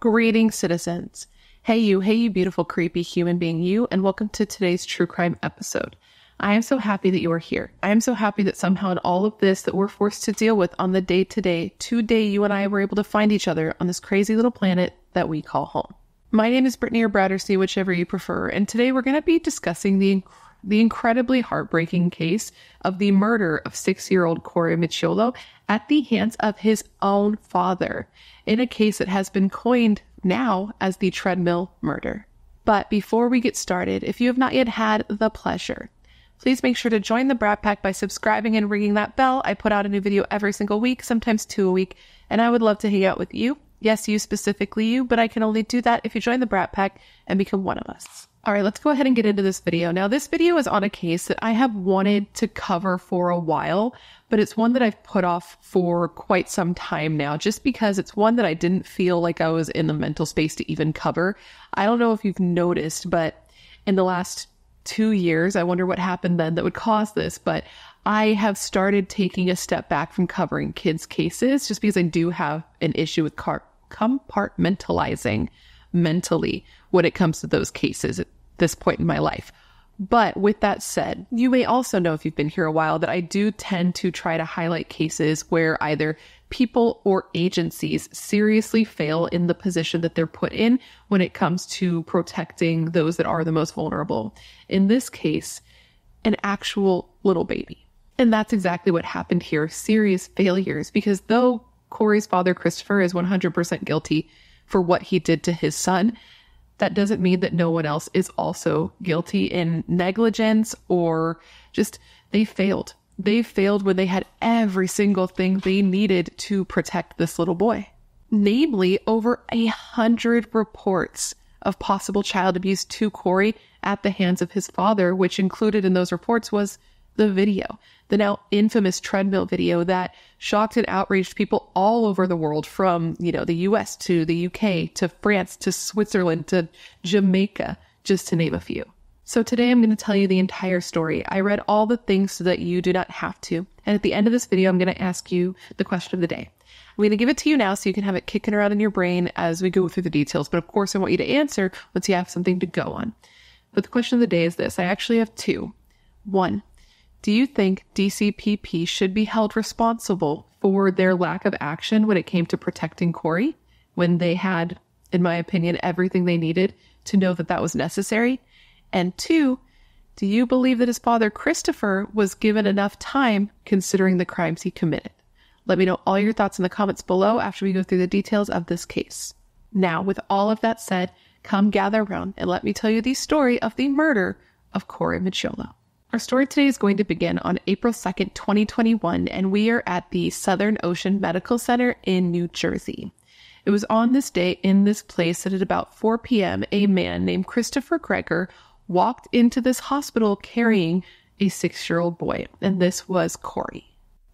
Greetings, citizens. Hey you beautiful, creepy human being you, and welcome to today's true crime episode. I am so happy that you are here. I am so happy that somehow in all of this that we're forced to deal with on the day-to-day, today you and I were able to find each other on this crazy little planet that we call home. My name is Brittany or Bratterstein, whichever you prefer, and today we're going to be discussing the incredibly heartbreaking case of the murder of 6-year-old Corey Micciolo at the hands of his own father, in a case that has been coined now as the Treadmill murder. But before we get started, if you have not yet had the pleasure, please make sure to join the Brat Pack by subscribing and ringing that bell. I put out a new video every single week, sometimes 2 a week, and I would love to hang out with you. Yes, you specifically you, but I can only do that if you join the Brat Pack and become one of us. All right, let's go ahead and get into this video. Now, this video is on a case that I have wanted to cover for a while, but it's one that I've put off for quite some time now, just because it's one that I didn't feel like I was in the mental space to even cover. I don't know if you've noticed, but in the last 2 years, I wonder what happened then that would cause this, but I have started taking a step back from covering kids' cases just because I do have an issue with compartmentalizing mentally when it comes to those cases at this point in my life. But with that said, you may also know if you've been here a while that I do tend to try to highlight cases where either people or agencies seriously fail in the position that they're put in when it comes to protecting those that are the most vulnerable. In this case, an actual little baby. And that's exactly what happened here. Serious failures, because though Corey's father, Christopher, is 100% guilty for what he did to his son, that doesn't mean that no one else is also guilty in negligence or just they failed. They failed when they had every single thing they needed to protect this little boy. Namely, over 100 reports of possible child abuse to Corey at the hands of his father, which included in those reports was the video, the now infamous Treadmill video that shocked and outraged people all over the world, from, the US to the UK to France to Switzerland to Jamaica, just to name a few. So today I'm going to tell you the entire story. I read all the things so that you do not have to. And at the end of this video, I'm going to ask you the question of the day. I'm going to give it to you now so you can have it kicking around in your brain as we go through the details. But of course, I want you to answer once you have something to go on. But the question of the day is this. I actually have two. One, do you think DCPP should be held responsible for their lack of action when it came to protecting Corey, when they had, in my opinion, everything they needed to know that that was necessary? And two, do you believe that his father, Christopher, was given enough time considering the crimes he committed? Let me know all your thoughts in the comments below after we go through the details of this case. Now, with all of that said, come gather around and let me tell you the story of the murder of Corey Micciolo. Our story today is going to begin on April 2nd, 2021, and we are at the Southern Ocean Medical Center in New Jersey. It was on this day in this place that at about 4 p.m., a man named Christopher Greger walked into this hospital carrying a 6-year-old boy, and this was Corey.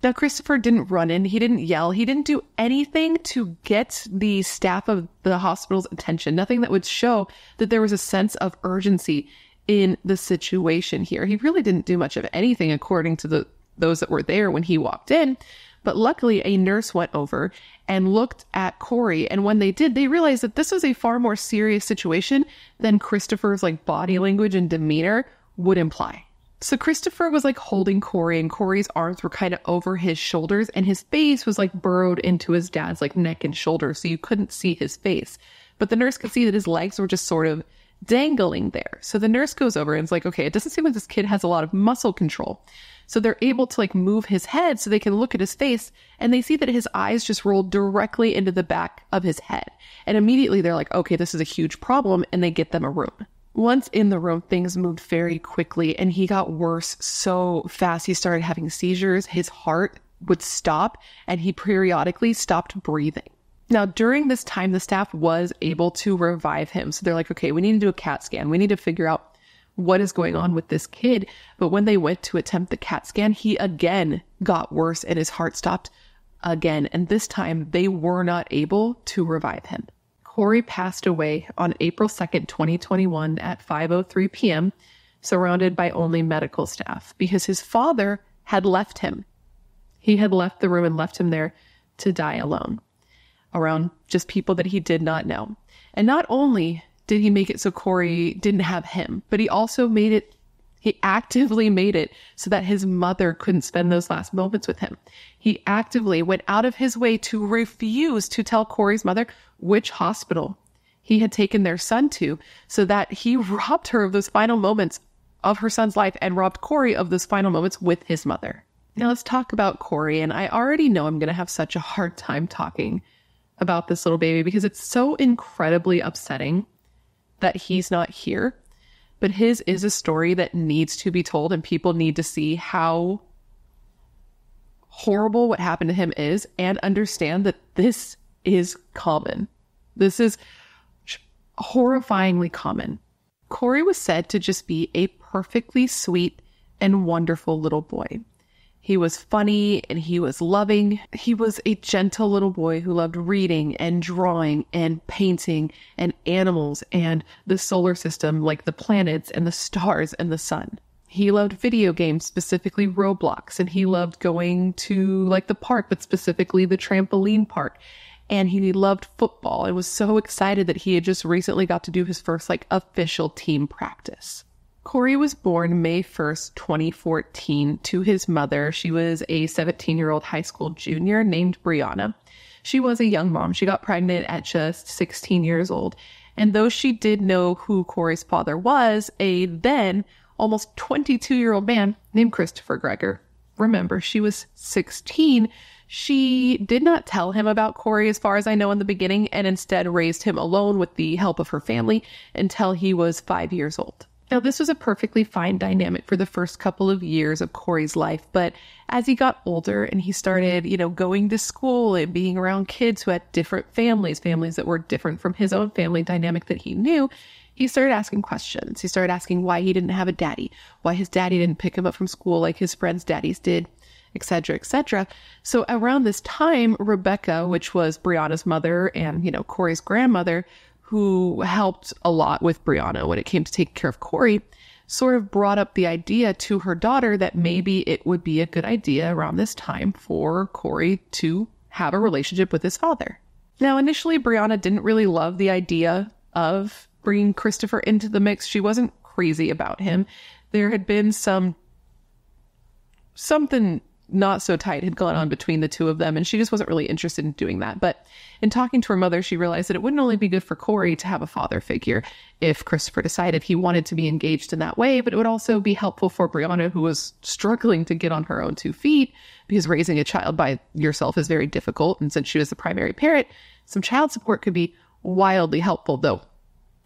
Now, Christopher didn't run in, he didn't yell, he didn't do anything to get the staff of the hospital's attention, nothing that would show that there was a sense of urgency in the situation here. He really didn't do much of anything according to those that were there when he walked in. But luckily, a nurse went over and looked at Corey. And when they did, they realized that this was a far more serious situation than Christopher's body language and demeanor would imply. So Christopher was holding Corey, and Corey's arms were kind of over his shoulders, and his face was burrowed into his dad's neck and shoulders, so you couldn't see his face. But the nurse could see that his legs were just sort of dangling there. So the nurse goes over and is like, okay, it doesn't seem like this kid has a lot of muscle control. So they're able to move his head so they can look at his face, and they see that his eyes just rolled directly into the back of his head. And immediately they're like, okay, this is a huge problem, and they get them a room. Once in the room, things moved very quickly, and he got worse so fast. He started having seizures. His heart would stop, and he periodically stopped breathing. Now, during this time, the staff was able to revive him. So they're like, okay, we need to do a CAT scan. We need to figure out what is going on with this kid. But when they went to attempt the CAT scan, he again got worse and his heart stopped again. And this time they were not able to revive him. Corey passed away on April 2nd, 2021 at 5:03 p.m., surrounded by only medical staff because his father had left him. He had left the room and left him there to die alone. around just people that he did not know. And not only did he make it so Corey didn't have him, but he actively made it so that his mother couldn't spend those last moments with him. He actively went out of his way to refuse to tell Corey's mother which hospital he had taken their son to, so that he robbed her of those final moments of her son's life and robbed Corey of those final moments with his mother. Now let's talk about Corey. And I already know I'm going to have such a hard time talking about this little baby because it's so incredibly upsetting that he's not here. But his is a story that needs to be told, and people need to see how horrible what happened to him is and understand that this is common. This is horrifyingly common. Corey was said to just be a perfectly sweet and wonderful little boy. He was funny and he was loving. He was a gentle little boy who loved reading and drawing and painting and animals and the solar system, like the planets and the stars and the sun. He loved video games, specifically Roblox, and he loved going to like the park, but specifically the trampoline park. And he loved football and was so excited that he had just recently got to do his first like official team practice. Corey was born May 1st, 2014 to his mother. She was a 17-year-old high school junior named Brianna. She was a young mom. She got pregnant at just 16 years old. And though she did know who Corey's father was, a then almost 22-year-old man named Christopher Gregor. Remember, she was 16. She did not tell him about Corey, as far as I know, in the beginning, and instead raised him alone with the help of her family until he was 5 years old. Now, this was a perfectly fine dynamic for the first couple of years of Corey's life, but as he got older and he started, going to school and being around kids who had different families that were different from his own family dynamic that he knew, he started asking questions. He started asking why he didn't have a daddy, why his daddy didn't pick him up from school like his friends' daddies did, etc., etc. So around this time, Rebecca, which was Brianna's mother and, Corey's grandmother, who helped a lot with Brianna when it came to taking care of Corey, sort of brought up the idea to her daughter that maybe it would be a good idea around this time for Corey to have a relationship with his father. Now, initially, Brianna didn't really love the idea of bringing Christopher into the mix. She wasn't crazy about him. There had been something not so tight had gone on between the two of them, and she just wasn't really interested in doing that. But in talking to her mother, she realized that it wouldn't only be good for Corey to have a father figure if Christopher decided he wanted to be engaged in that way, but it would also be helpful for Brianna, who was struggling to get on her own 2 feet, because raising a child by yourself is very difficult. And since she was the primary parent, some child support could be wildly helpful, though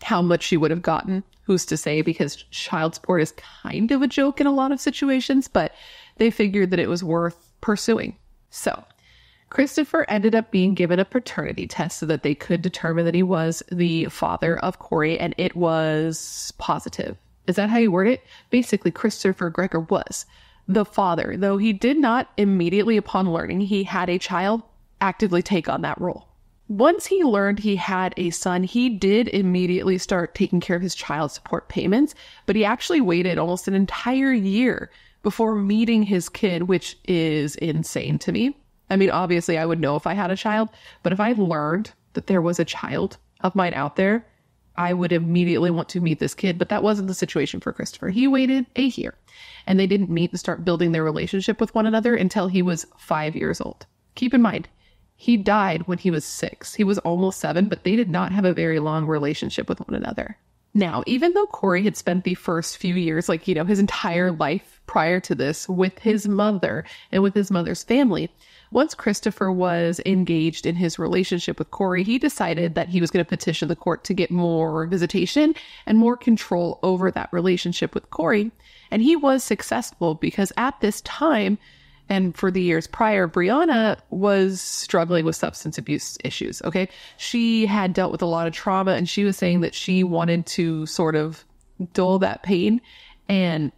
how much she would have gotten, who's to say, because child support is kind of a joke in a lot of situations, but they figured that it was worth pursuing. So Christopher ended up being given a paternity test so that they could determine that he was the father of Corey, and it was positive. Is that how you word it? Basically, Christopher Gregor was the father, though he did not immediately upon learning he had a child actively take on that role. Once he learned he had a son, he did immediately start taking care of his child support payments, but he actually waited almost an entire year before meeting his kid, which is insane to me. I mean, obviously I would know if I had a child, but if I learned that there was a child of mine out there, I would immediately want to meet this kid. But that wasn't the situation for Christopher. He waited a year, and they didn't meet and start building their relationship with one another until he was 5 years old. Keep in mind, he died when he was 6. He was almost 7, but they did not have a very long relationship with one another. Now, even though Corey had spent the first few years, his entire life prior to this with his mother and with his mother's family, once Christopher was engaged in his relationship with Corey, he decided that he was going to petition the court to get more visitation and more control over that relationship with Corey. And he was successful because at this time, and for the years prior, Brianna was struggling with substance abuse issues, okay? She had dealt with a lot of trauma, and she was saying that she wanted to sort of dull that pain and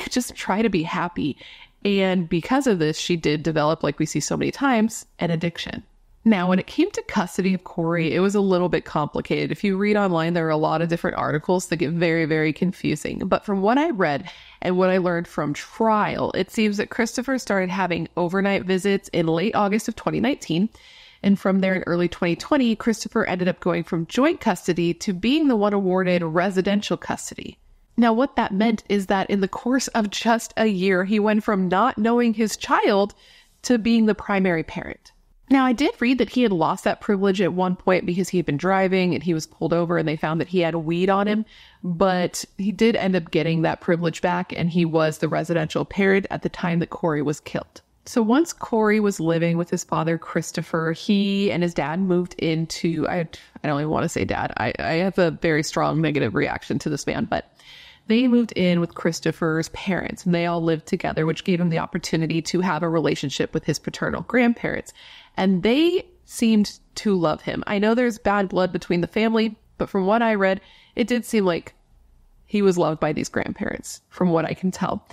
just try to be happy. And because of this, she did develop, like we see so many times, an addiction. Now, when it came to custody of Corey, it was a little bit complicated. If you read online, there are a lot of different articles that get very, very confusing. But from what I read and what I learned from trial, it seems that Christopher started having overnight visits in late August of 2019. And from there in early 2020, Christopher ended up going from joint custody to being the one awarded residential custody. Now, what that meant is that in the course of just a year, he went from not knowing his child to being the primary parent. Now, I did read that he had lost that privilege at one point because he had been driving and he was pulled over and they found that he had weed on him, but he did end up getting that privilege back and he was the residential parent at the time that Corey was killed. So once Corey was living with his father, Christopher, he and his dad moved into, I don't even want to say dad. I have a very strong negative reaction to this man, but they moved in with Christopher's parents and they all lived together, which gave him the opportunity to have a relationship with his paternal grandparents. And they seemed to love him. I know there's bad blood between the family, but from what I read, it did seem like he was loved by these grandparents, from what I can tell.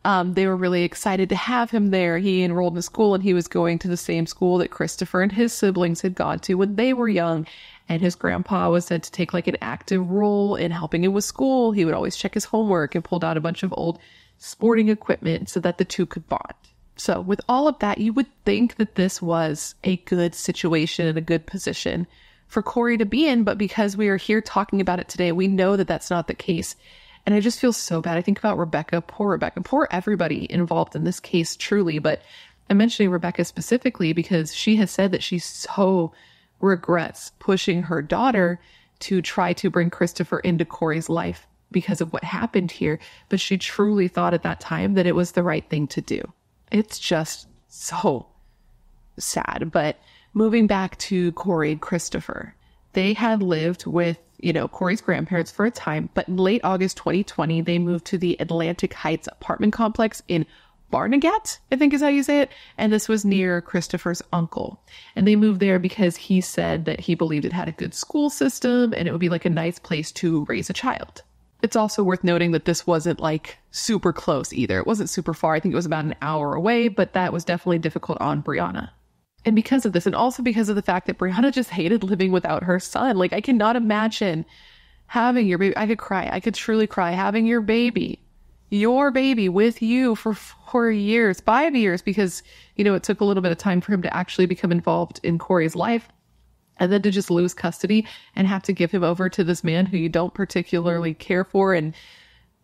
They were really excited to have him there. He enrolled in school and he was going to the same school that Christopher and his siblings had gone to when they were young. And his grandpa was said to take like an active role in helping him with school. He would always check his homework and pulled out a bunch of old sporting equipment so that the two could bond. So with all of that, you would think that this was a good situation and a good position for Corey to be in. But because we are here talking about it today, we know that that's not the case. And I just feel so bad. I think about Rebecca, poor everybody involved in this case, truly. But I'm mentioning Rebecca specifically because she has said that she so regrets pushing her daughter to try to bring Christopher into Corey's life because of what happened here. But she truly thought at that time that it was the right thing to do. It's just so sad. But moving back to Corey and Christopher, they had lived with, Corey's grandparents for a time, but in late August 2020, they moved to the Atlantic Heights apartment complex in Barnegat, I think is how you say it. And this was near Christopher's uncle. And they moved there because he said that he believed it had a good school system and it would be like a nice place to raise a child. It's also worth noting that this wasn't like super close either. It wasn't super far. I think it was about an hour away, but that was definitely difficult on Brianna. And because of this, and also because of the fact that Brianna just hated living without her son. Like, I cannot imagine having your baby. I could cry. I could truly cry. Having your baby with you for 5 years, because, it took a little bit of time for him to actually become involved in Corey's life. And then to just lose custody and have to give him over to this man who you don't particularly care for. And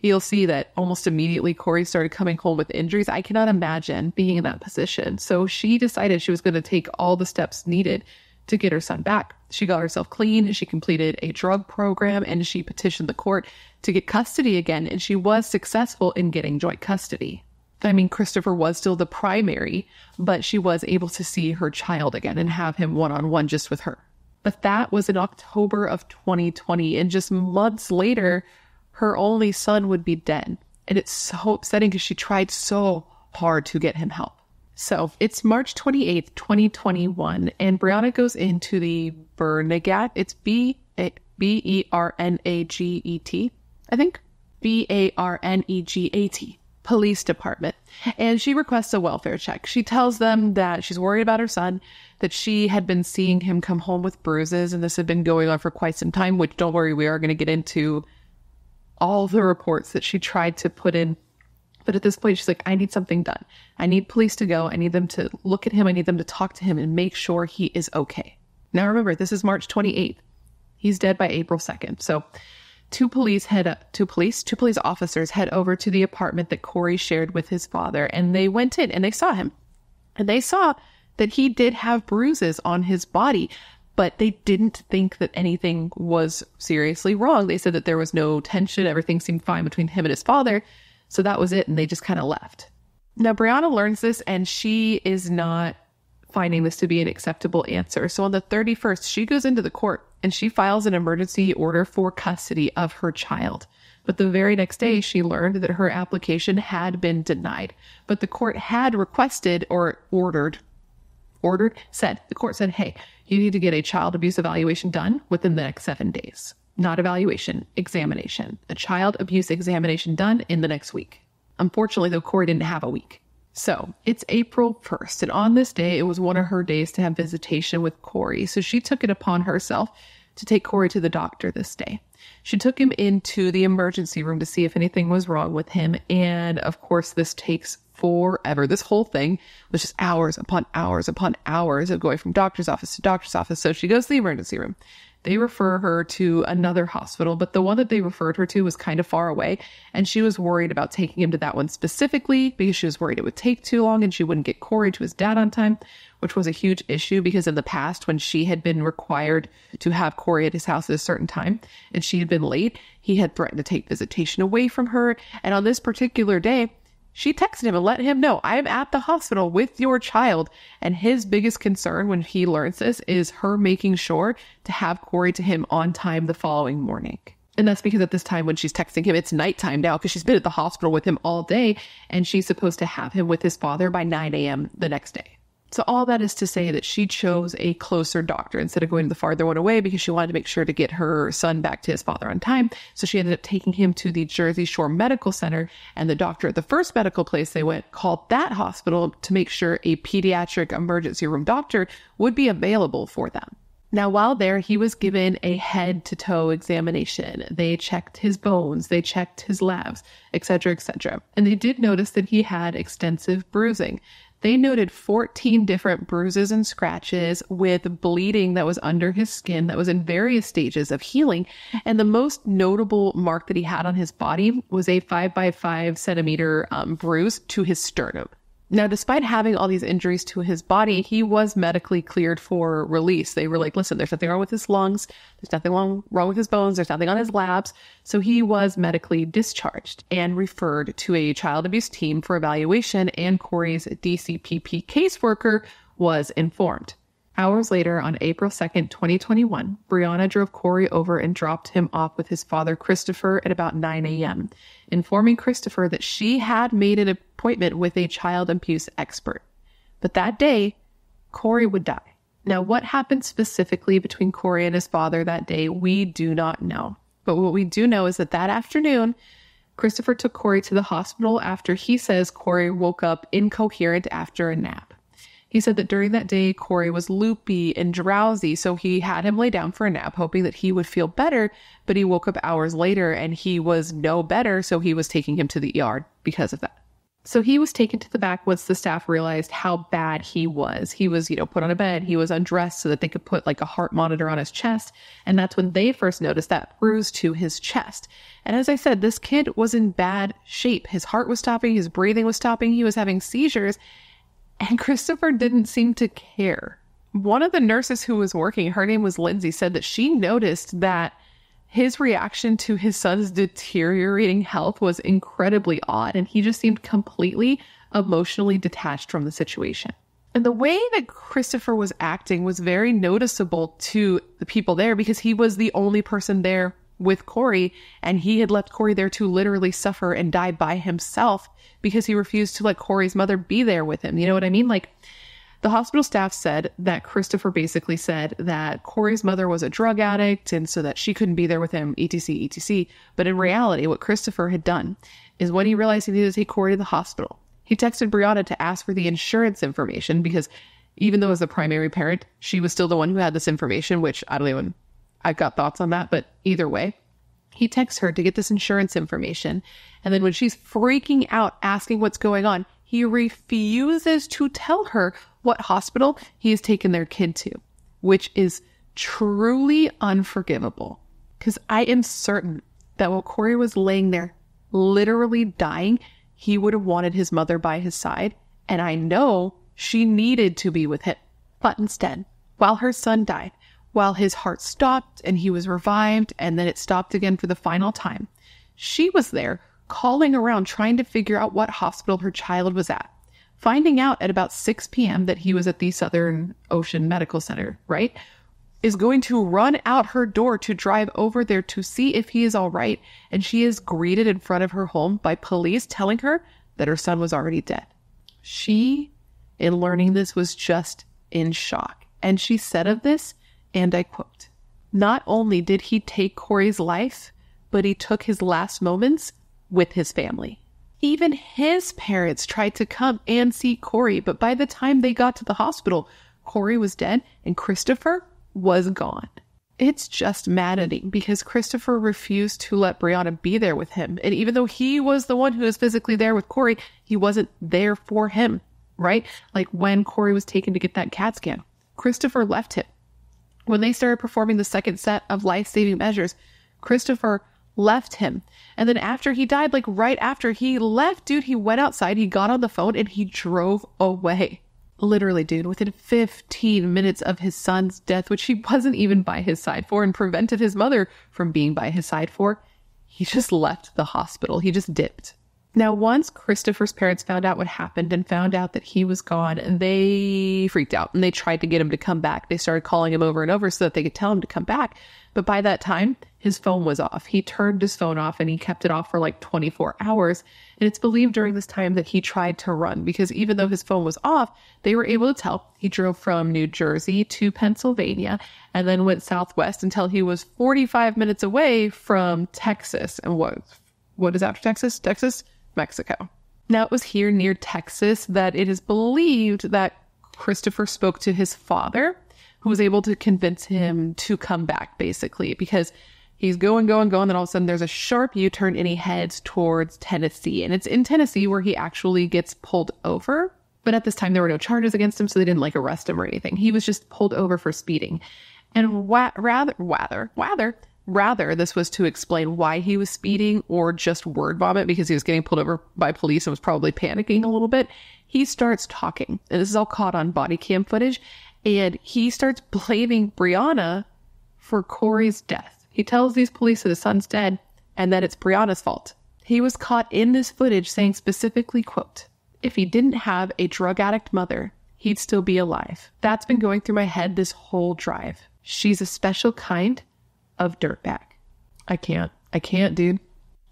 you'll see that almost immediately Corey started coming home with injuries. I cannot imagine being in that position. So she decided she was going to take all the steps needed to get her son back. She got herself clean. She completed a drug program and she petitioned the court to get custody again. And she was successful in getting joint custody. I mean, Christopher was still the primary, but she was able to see her child again and have him one-on-one just with her. But that was in October of 2020. And just months later, her only son would be dead. And it's so upsetting because she tried so hard to get him help. So it's March 28th, 2021, and Brianna goes into the Barnegat. It's B-E-R-N-A-G-E-T, I think. B-A-R-N-E-G-A-T. Police department. And she requests a welfare check. She tells them that she's worried about her son, that she had been seeing him come home with bruises, and this had been going on for quite some time, which, don't worry, we are going to get into all the reports that she tried to put in. But at this point, she's like, I need something done. I need police to go. I need them to look at him. I need them to talk to him and make sure he is okay. Now remember, this is March 28th. He's dead by April 2nd. So two police officers head over to the apartment that Corey shared with his father. And they went in and they saw him. And they saw that he did have bruises on his body, but they didn't think that anything was seriously wrong. They said that there was no tension. Everything seemed fine between him and his father. So that was it. And they just kind of left. Now, Brianna learns this and she is not finding this to be an acceptable answer. So on the 31st, she goes into the court and she files an emergency order for custody of her child. But the very next day, she learned that her application had been denied. But the court had requested or the court said, hey, you need to get a child abuse evaluation done within the next 7 days. Not evaluation, examination. A child abuse examination done in the next week. Unfortunately, though, Corey didn't have a week. So it's April 1st. And on this day, it was one of her days to have visitation with Corey. So she took it upon herself to take Corey to the doctor this day. She took him into the emergency room to see if anything was wrong with him. And of course, this takes forever. This whole thing was just hours upon hours upon hours of going from doctor's office to doctor's office. So she goes to the emergency room. They refer her to another hospital, but the one that they referred her to was kind of far away. And she was worried about taking him to that one specifically because she was worried it would take too long and she wouldn't get Corey to his dad on time, which was a huge issue because in the past, when she had been required to have Corey at his house at a certain time and she had been late, he had threatened to take visitation away from her. And on this particular day, she texted him and let him know, I'm at the hospital with your child. And his biggest concern when he learns this is her making sure to have Corey to him on time the following morning. And that's because at this time when she's texting him, it's nighttime now because she's been at the hospital with him all day and she's supposed to have him with his father by 9 a.m. the next day. So all that is to say that she chose a closer doctor instead of going to the farther one away because she wanted to make sure to get her son back to his father on time. So she ended up taking him to the Jersey Shore Medical Center, and the doctor at the first medical place they went called that hospital to make sure a pediatric emergency room doctor would be available for them. Now, while there, he was given a head-to-toe examination. They checked his bones, they checked his labs, etc., etc. And they did notice that he had extensive bruising. They noted 14 different bruises and scratches with bleeding that was under his skin that was in various stages of healing. And the most notable mark that he had on his body was a 5 by 5 centimeter bruise to his sternum. Now, despite having all these injuries to his body, he was medically cleared for release. They were like, listen, there's nothing wrong with his lungs. There's nothing wrong with his bones. There's nothing on his labs. So he was medically discharged and referred to a child abuse team for evaluation, and Corey's DCPP caseworker was informed. Hours later, on April 2nd, 2021, Brianna drove Corey over and dropped him off with his father, Christopher, at about 9 a.m., informing Christopher that she had made an appointment with a child abuse expert. But that day, Corey would die. Now, what happened specifically between Corey and his father that day, we do not know. But what we do know is that afternoon, Christopher took Corey to the hospital after he says Corey woke up incoherent after a nap. He said that during that day, Corey was loopy and drowsy, so he had him lay down for a nap, hoping that he would feel better, but he woke up hours later and he was no better, so he was taking him to the ER because of that. So he was taken to the back once the staff realized how bad he was. He was, put on a bed, he was undressed so that they could put like a heart monitor on his chest, and that's when they first noticed that bruise to his chest. And as I said, this kid was in bad shape. His heart was stopping, his breathing was stopping, he was having seizures, and Christopher didn't seem to care. One of the nurses who was working, her name was Lindsay, said that she noticed that his reaction to his son's deteriorating health was incredibly odd, and he just seemed completely emotionally detached from the situation. And the way that Christopher was acting was very noticeable to the people there because he was the only person there with Corey, and he had left Corey there to literally suffer and die by himself because he refused to let Corey's mother be there with him. You know what I mean? Like, the hospital staff said that Christopher basically said that Corey's mother was a drug addict and so that she couldn't be there with him, etc., etc. But in reality, what Christopher had done is when he realized he needed to take Corey to the hospital, he texted Brianna to ask for the insurance information because even though as the primary parent, she was still the one who had this information, which I've got thoughts on that, but either way, he texts her to get this insurance information. And then when she's freaking out, asking what's going on, he refuses to tell her what hospital he has taken their kid to, which is truly unforgivable. Because I am certain that while Corey was laying there, literally dying, he would have wanted his mother by his side. And I know she needed to be with him. But instead, while her son died, while his heart stopped and he was revived and then it stopped again for the final time, she was there calling around trying to figure out what hospital her child was at, finding out at about 6 p.m. that he was at the Southern Ocean Medical Center, right? Is going to run out her door to drive over there to see if he is all right. And she is greeted in front of her home by police telling her that her son was already dead. She, in learning this, was just in shock. And she said of this, and I quote, "Not only did he take Corey's life, but he took his last moments with his family." Even his parents tried to come and see Corey, but by the time they got to the hospital, Corey was dead and Christopher was gone. It's just maddening because Christopher refused to let Brianna be there with him. And even though he was the one who was physically there with Corey, he wasn't there for him, right? Like when Corey was taken to get that CAT scan, Christopher left him. When they started performing the second set of life-saving measures, Christopher left him. And then after he died, like right after he left, dude, he went outside, he got on the phone, and he drove away. Literally, dude, within 15 minutes of his son's death, which he wasn't even by his side for and prevented his mother from being by his side for, he just left the hospital. He just dipped. Now, once Christopher's parents found out what happened and found out that he was gone, they freaked out and they tried to get him to come back. They started calling him over and over so that they could tell him to come back. But by that time, his phone was off. He turned his phone off and he kept it off for like 24 hours. And it's believed during this time that he tried to run because even though his phone was off, they were able to tell he drove from New Jersey to Pennsylvania and then went southwest until he was 45 minutes away from Texas. And what is after Texas? Texas, Mexico. Now, it was here near Texas that it is believed that Christopher spoke to his father, who was able to convince him to come back, basically, because he's going. Then all of a sudden there's a sharp U-turn and he heads towards Tennessee. And it's in Tennessee where he actually gets pulled over. But at this time, there were no charges against him, so they didn't like arrest him or anything. He was just pulled over for speeding. And rather, this was to explain why he was speeding or just word vomit because he was getting pulled over by police and was probably panicking a little bit. He starts talking, and this is all caught on body cam footage. And he starts blaming Brianna for Corey's death. He tells these police that his son's dead and that it's Brianna's fault. He was caught in this footage saying specifically, quote, "If he didn't have a drug addict mother, he'd still be alive. That's been going through my head this whole drive. She's a special kind of dirtbag." I can't, dude.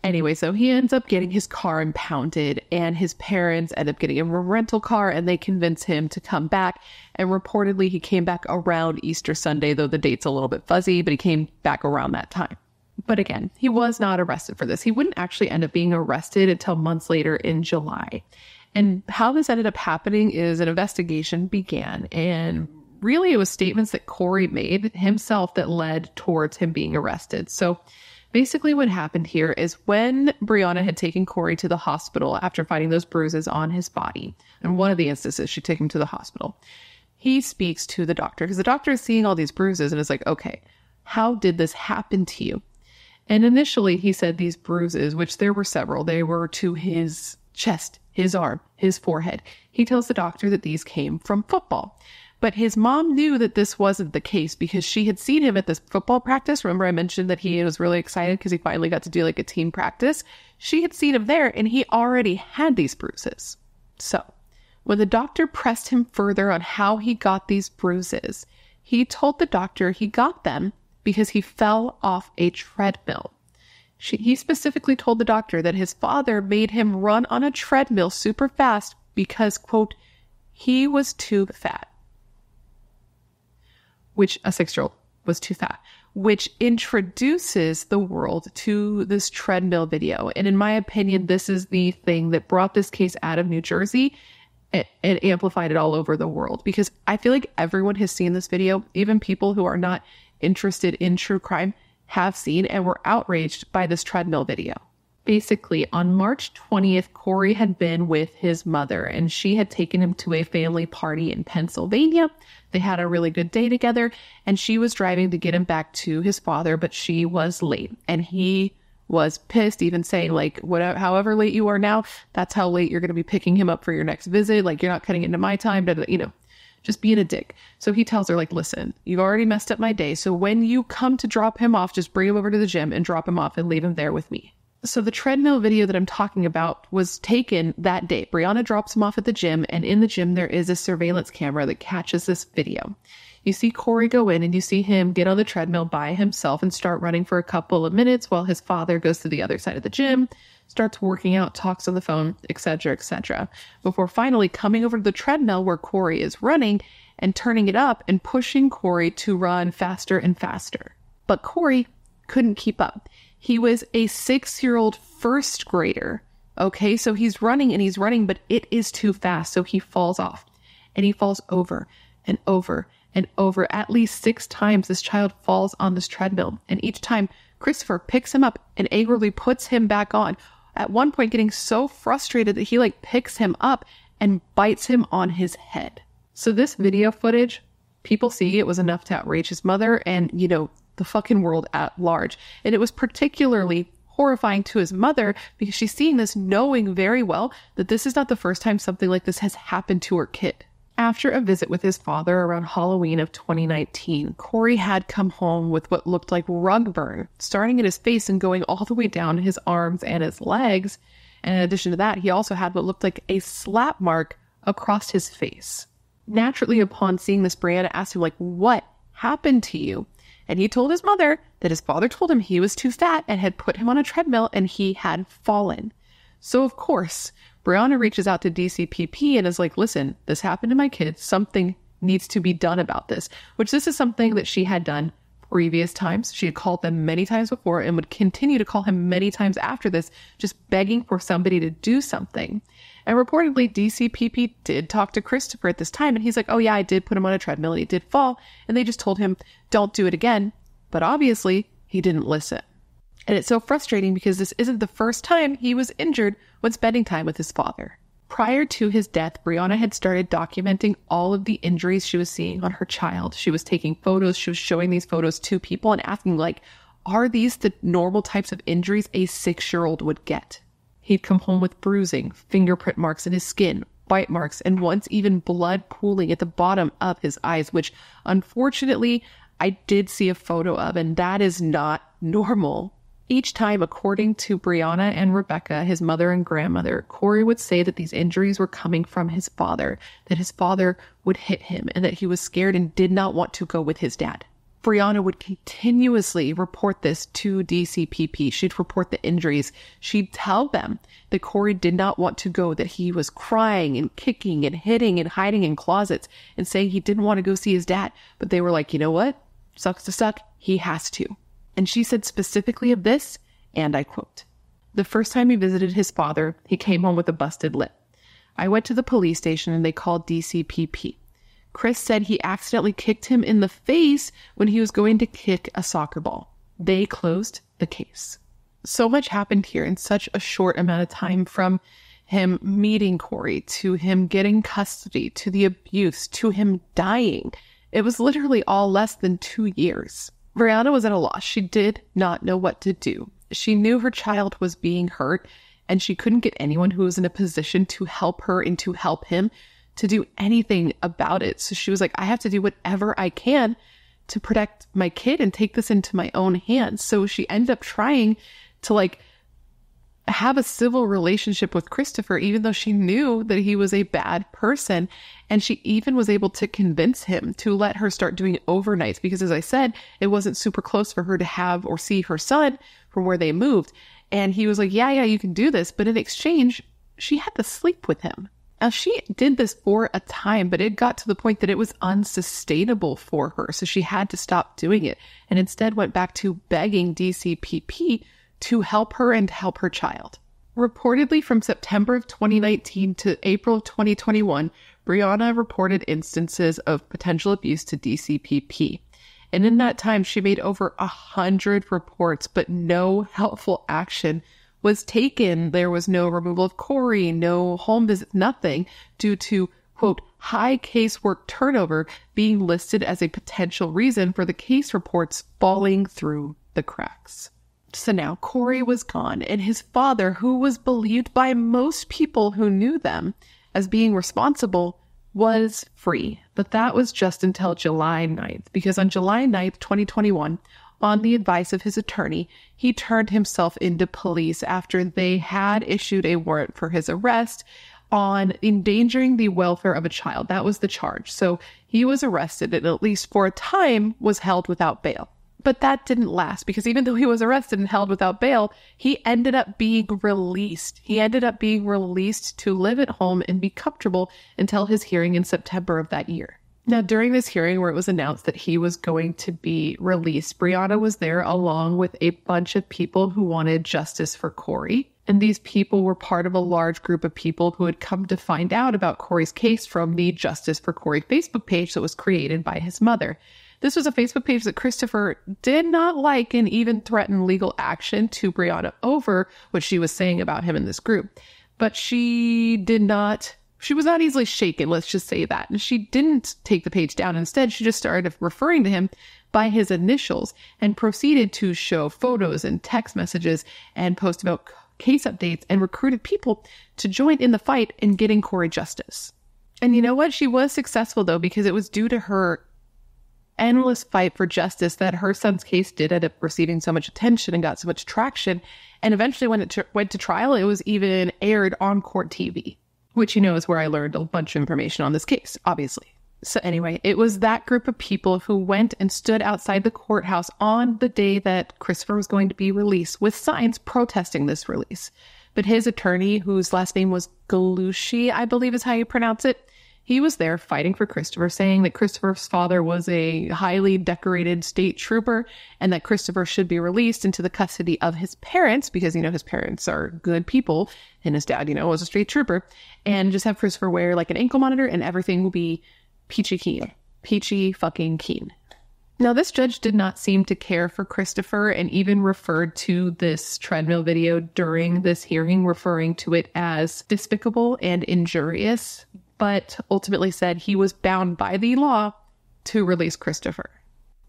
Anyway, so he ends up getting his car impounded and his parents end up getting him a rental car and they convince him to come back. And reportedly he came back around Easter Sunday, though the date's a little bit fuzzy, but he came back around that time. But again, he was not arrested for this. He wouldn't actually end up being arrested until months later in July. And how this ended up happening is an investigation began, and really it was statements that Corey made himself that led towards him being arrested. So basically what happened here is when Brianna had taken Corey to the hospital after finding those bruises on his body, and one of the instances she took him to the hospital, he speaks to the doctor because the doctor is seeing all these bruises and is like, okay, how did this happen to you? And initially he said these bruises, which there were several, they were to his chest, his arm, his forehead. He tells the doctor that these came from football. But his mom knew that this wasn't the case because she had seen him at this football practice. Remember I mentioned that he was really excited because he finally got to do like a team practice. She had seen him there and he already had these bruises. So when the doctor pressed him further on how he got these bruises, he told the doctor he got them because he fell off a treadmill. He specifically told the doctor that his father made him run on a treadmill super fast because, quote, he was too fat. Which a 6-year-old was too fat, which introduces the world to this treadmill video. And in my opinion, this is the thing that brought this case out of New Jersey and amplified it all over the world, because I feel like everyone has seen this video. Even people who are not interested in true crime have seen and were outraged by this treadmill video. Basically, on March 20th, Corey had been with his mother and she had taken him to a family party in Pennsylvania. They had a really good day together and she was driving to get him back to his father, but she was late and he was pissed, even saying like, whatever, however late you are now, that's how late you're going to be picking him up for your next visit. Like, you're not cutting into my time, just being a dick. So he tells her like, listen, you've already messed up my day. So when you come to drop him off, just bring him over to the gym and drop him off and leave him there with me. So the treadmill video that I'm talking about was taken that day. Brianna drops him off at the gym, and in the gym there is a surveillance camera that catches this video. You see Corey go in and you see him get on the treadmill by himself and start running for a couple of minutes while his father goes to the other side of the gym, starts working out, talks on the phone, etc., before finally coming over to the treadmill where Corey is running and turning it up and pushing Corey to run faster and faster. But Corey couldn't keep up. He was a 6-year-old first grader. Okay, so he's running, but it is too fast. So he falls off and he falls over and over And over at least 6 times, this child falls on this treadmill. And each time, Christopher picks him up and angrily puts him back on. At one point, getting so frustrated that he picks him up and bites him on his head. So this video footage, people see it was enough to outrage his mother and, the fucking world at large. And it was particularly horrifying to his mother because she's seeing this, knowing very well that this is not the first time something like this has happened to her kid. After a visit with his father around Halloween of 2019, Corey had come home with what looked like rug burn, starting in his face and going all the way down his arms and his legs. And in addition to that, he also had what looked like a slap mark across his face. Naturally, upon seeing this, Brianna asked him, what happened to you? And he told his mother that his father told him he was too fat and had put him on a treadmill and he had fallen. So, of course, Brianna reaches out to DCPP and is like, listen, this happened to my kids. Something needs to be done about this, which this is something that she had done previous times. She had called them many times before and would continue to call him many times after this, just begging for somebody to do something. And reportedly, DCPP did talk to Christopher at this time. And he's like, oh yeah, I did put him on a treadmill and he did fall. And they just told him, don't do it again. But obviously, he didn't listen. And it's so frustrating because this isn't the first time he was injured when spending time with his father. Prior to his death, Brianna had started documenting all of the injuries she was seeing on her child. She was taking photos. She was showing these photos to people and asking, are these the normal types of injuries a 6-year-old would get? He'd come home with bruising, fingerprint marks in his skin, bite marks, and once even blood pooling at the bottom of his eyes, which unfortunately I did see a photo of, and that is not normal. Each time, according to Brianna and Rebecca, his mother and grandmother, Corey would say that these injuries were coming from his father, that his father would hit him, and that he was scared and did not want to go with his dad. Brianna would continuously report this to DCPP. She'd report the injuries. She'd tell them that Corey did not want to go, that he was crying and kicking and hitting and hiding in closets and saying he didn't want to go see his dad. But they were like, you know what? Sucks to suck. He has to. And she said specifically of this, and I quote, "The first time he visited his father, he came home with a busted lip. I went to the police station and they called DCPP. Chris said he accidentally kicked him in the face when he was going to kick a soccer ball. They closed the case." So much happened here in such a short amount of time, from him meeting Corey to him getting custody to the abuse to him dying. It was literally all less than 2 years. Brianna was at a loss. She did not know what to do. She knew her child was being hurt and she couldn't get anyone who was in a position to help her and to help him to do anything about it. So she was like, I have to do whatever I can to protect my kid and take this into my own hands. So she ended up trying to have a civil relationship with Christopher, even though she knew that he was a bad person. And she even was able to convince him to let her start doing overnights because, as I said, it wasn't super close for her to have or see her son from where they moved. And he was like, yeah, you can do this. But in exchange, she had to sleep with him. Now, she did this for a time, but it got to the point that it was unsustainable for her. So she had to stop doing it and instead went back to begging DCPP to help her and help her child. Reportedly, from September of 2019 to April of 2021, Brianna reported instances of potential abuse to DCPP. And in that time, she made over 100 reports, but no helpful action was taken. There was no removal of Corey, no home visits, nothing, due to, quote, high casework turnover being listed as a potential reason for the case reports falling through the cracks. So now Corey was gone, and his father, who was believed by most people who knew them as being responsible, was free. But that was just until July 9th, because on July 9th, 2021, on the advice of his attorney, he turned himself into police after they had issued a warrant for his arrest on endangering the welfare of a child. That was the charge. So he was arrested and, at least for a time, was held without bail. But that didn't last, because even though he was arrested and held without bail, he ended up being released. He ended up being released to live at home and be comfortable until his hearing in September of that year. Now, during this hearing where it was announced that he was going to be released, Brianna was there along with a bunch of people who wanted justice for Corey. And these people were part of a large group of people who had come to find out about Corey's case from the Justice for Corey Facebook page that was created by his mother. This was a Facebook page that Christopher did not like and even threatened legal action to Brianna over what she was saying about him in this group. But she was not easily shaken, let's just say that. And she didn't take the page down. Instead, she just started referring to him by his initials and proceeded to show photos and text messages and post about case updates and recruited people to join in the fight in getting Corey justice. And you know what? She was successful, though, because it was due to her endless fight for justice that her son's case did end up receiving so much attention and got so much traction. And eventually when it went to trial, it was even aired on court TV, which, is where I learned a bunch of information on this case, obviously. So anyway, it was that group of people who went and stood outside the courthouse on the day that Christopher was going to be released with signs protesting this release. But his attorney, whose last name was Galushi, I believe is how you pronounce it, he was there fighting for Christopher, saying that Christopher's father was a highly decorated state trooper and that Christopher should be released into the custody of his parents because, his parents are good people and his dad, was a state trooper, and just have Christopher wear like an ankle monitor and everything will be peachy keen. Peachy fucking keen. Now, this judge did not seem to care for Christopher and even referred to this treadmill video during this hearing, referring to it as despicable and injurious, but ultimately said he was bound by the law to release Christopher.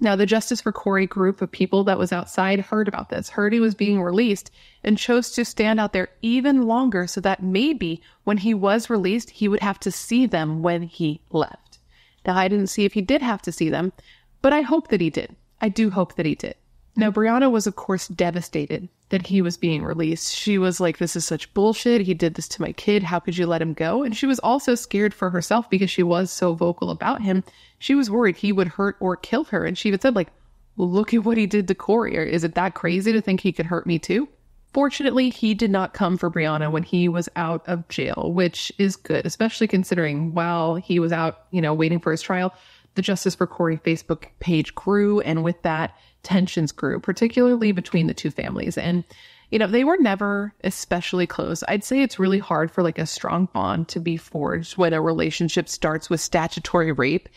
Now, the Justice for Corey group of people that was outside heard about this, heard he was being released, and chose to stand out there even longer so that maybe when he was released, he would have to see them when he left. Now, I didn't see if he did have to see them, but I hope that he did. I do hope that he did. Now, Brianna was, of course, devastated that he was being released. She was like, this is such bullshit. He did this to my kid. How could you let him go? And she was also scared for herself because she was so vocal about him. She was worried he would hurt or kill her. And she even said, like, well, look at what he did to Corey. Or is it that crazy to think he could hurt me too? Fortunately, he did not come for Brianna when he was out of jail, which is good, especially considering while he was out, waiting for his trial, the Justice for Corey Facebook page grew. And with that, tensions grew, particularly between the two families. And, they were never especially close. I'd say it's really hard for like a strong bond to be forged when a relationship starts with statutory rape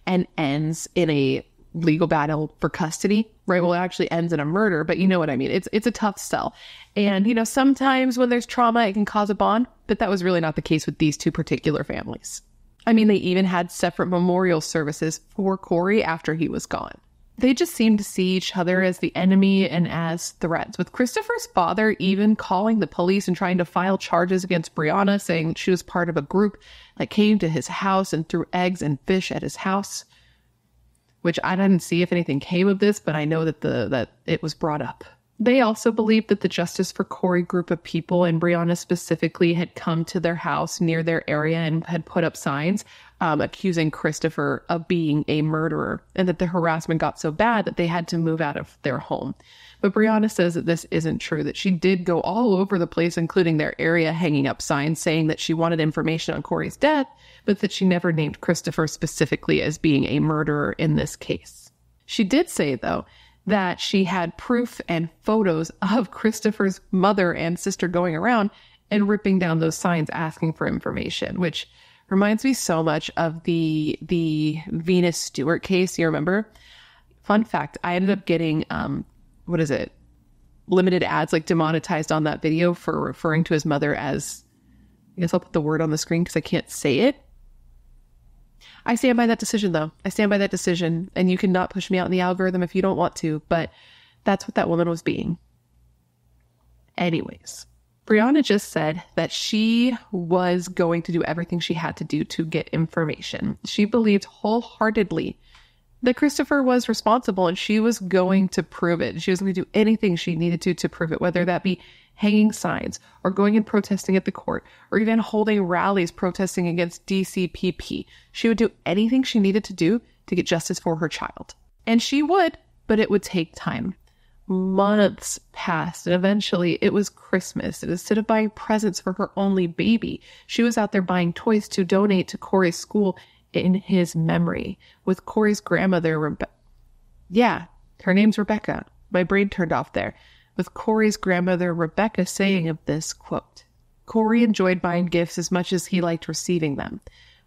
and ends in a legal battle for custody, right? Well, it actually ends in a murder, but you know what I mean? It's a tough sell. And, sometimes when there's trauma, it can cause a bond, but that was really not the case with these two particular families. I mean, they even had separate memorial services for Corey after he was gone. They just seemed to see each other as the enemy and as threats, with Christopher's father even calling the police and trying to file charges against Brianna, saying that she was part of a group that came to his house and threw eggs and fish at his house, which I didn't see if anything came of this, but I know that that it was brought up. They also believed that the Justice for Corey group of people, and Brianna specifically, had come to their house near their area and had put up signs accusing Christopher of being a murderer, and that the harassment got so bad that they had to move out of their home. But Brianna says that this isn't true, that she did go all over the place, including their area, hanging up signs saying that she wanted information on Corey's death, but that she never named Christopher specifically as being a murderer in this case. She did say, though, that she had proof and photos of Christopher's mother and sister going around and ripping down those signs asking for information, which reminds me so much of the Venus Stewart case. You remember? Fun fact, I ended up getting, limited ads, like demonetized on that video for referring to his mother as, I guess I'll put the word on the screen because I can't say it. I stand by that decision, though. I stand by that decision, and you cannot push me out in the algorithm if you don't want to, but that's what that woman was being. Anyways, Brianna just said that she was going to do everything she had to do to get information. She believed wholeheartedly that Christopher was responsible, and she was going to prove it. She was going to do anything she needed to prove it, whether that be hanging signs or going and protesting at the court or even holding rallies protesting against DCPP. She would do anything she needed to do to get justice for her child. And she would, but it would take time. Months passed, and eventually it was Christmas. And instead of buying presents for her only baby, she was out there buying toys to donate to Corey's school in his memory, with Corey's grandmother, her name's Rebecca. My brain turned off there. with Corey's grandmother Rebecca saying of this, quote, "Corey enjoyed buying gifts as much as he liked receiving them.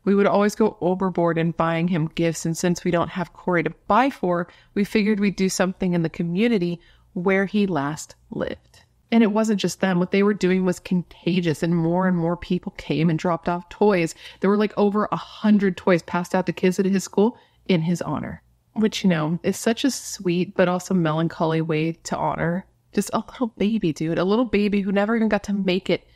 We would always go overboard in buying him gifts, and since we don't have Corey to buy for, we figured we'd do something in the community where he last lived." And it wasn't just them. What they were doing was contagious, and more people came and dropped off toys. There were like over 100 toys passed out to kids at his school in his honor, which, you know, is such a sweet but also melancholy way to honor just a little baby, dude. A little baby who never even got to make it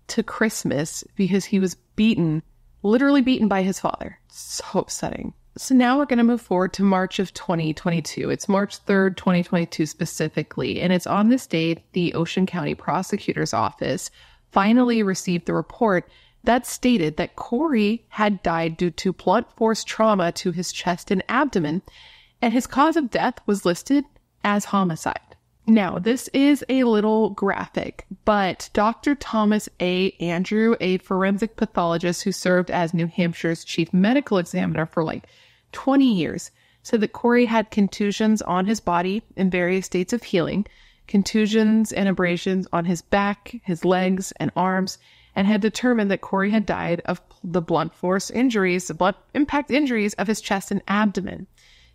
to Christmas because he was beaten, literally beaten by his father. So upsetting. So now we're going to move forward to March of 2022. It's March 3rd, 2022 specifically. And it's on this day the Ocean County Prosecutor's Office finally received the report that stated that Corey had died due to blunt force trauma to his chest and abdomen, and his cause of death was listed as homicide. Now, this is a little graphic, but Dr. Thomas A. Andrew, a forensic pathologist who served as New Hampshire's chief medical examiner for like 20 years, said that Corey had contusions on his body in various states of healing, contusions and abrasions on his back, his legs, and arms, and had determined that Corey had died of the blunt force injuries, the blunt impact injuries of his chest and abdomen.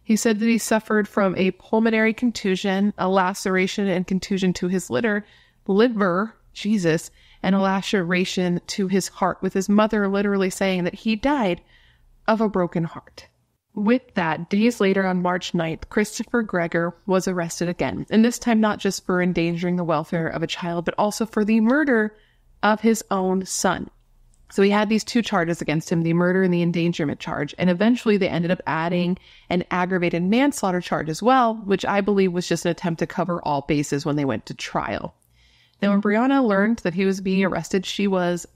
He said that he suffered from a pulmonary contusion, a laceration and contusion to his liver, and a laceration to his heart, with his mother literally saying that he died of a broken heart. With that, days later on March 9th, Christopher Greger was arrested again, and this time not just for endangering the welfare of a child, but also for the murder of his own son. So he had these two charges against him, the murder and the endangerment charge, and eventually they ended up adding an aggravated manslaughter charge as well, which I believe was just an attempt to cover all bases when they went to trial. Now, when Brianna learned that he was being arrested, she was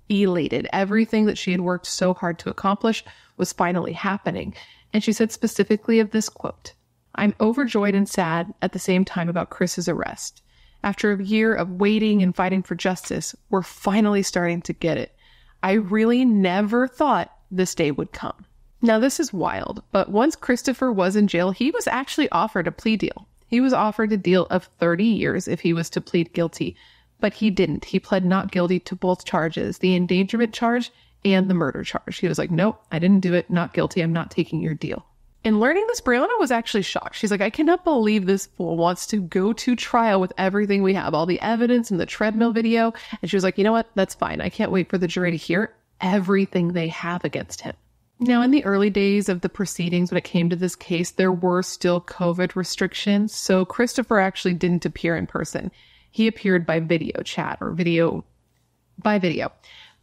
elated. Everything that she had worked so hard to accomplish was finally happening. And she said specifically of this, quote, "I'm overjoyed and sad at the same time about Chris's arrest. After a year of waiting and fighting for justice, we're finally starting to get it. I really never thought this day would come." Now, this is wild, but once Christopher was in jail, he was actually offered a plea deal. He was offered a deal of 30 years if he was to plead guilty, but he didn't. He pled not guilty to both charges, the endangerment charge and the murder charge. He was like, "Nope, I didn't do it. Not guilty. I'm not taking your deal." In learning this, Brianna was actually shocked. She's like, "I cannot believe this fool wants to go to trial with everything we have, all the evidence and the treadmill video." And she was like, "You know what? That's fine. I can't wait for the jury to hear everything they have against him." Now, in the early days of the proceedings, when it came to this case, there were still COVID restrictions. So Christopher actually didn't appear in person. He appeared by video chat or by video.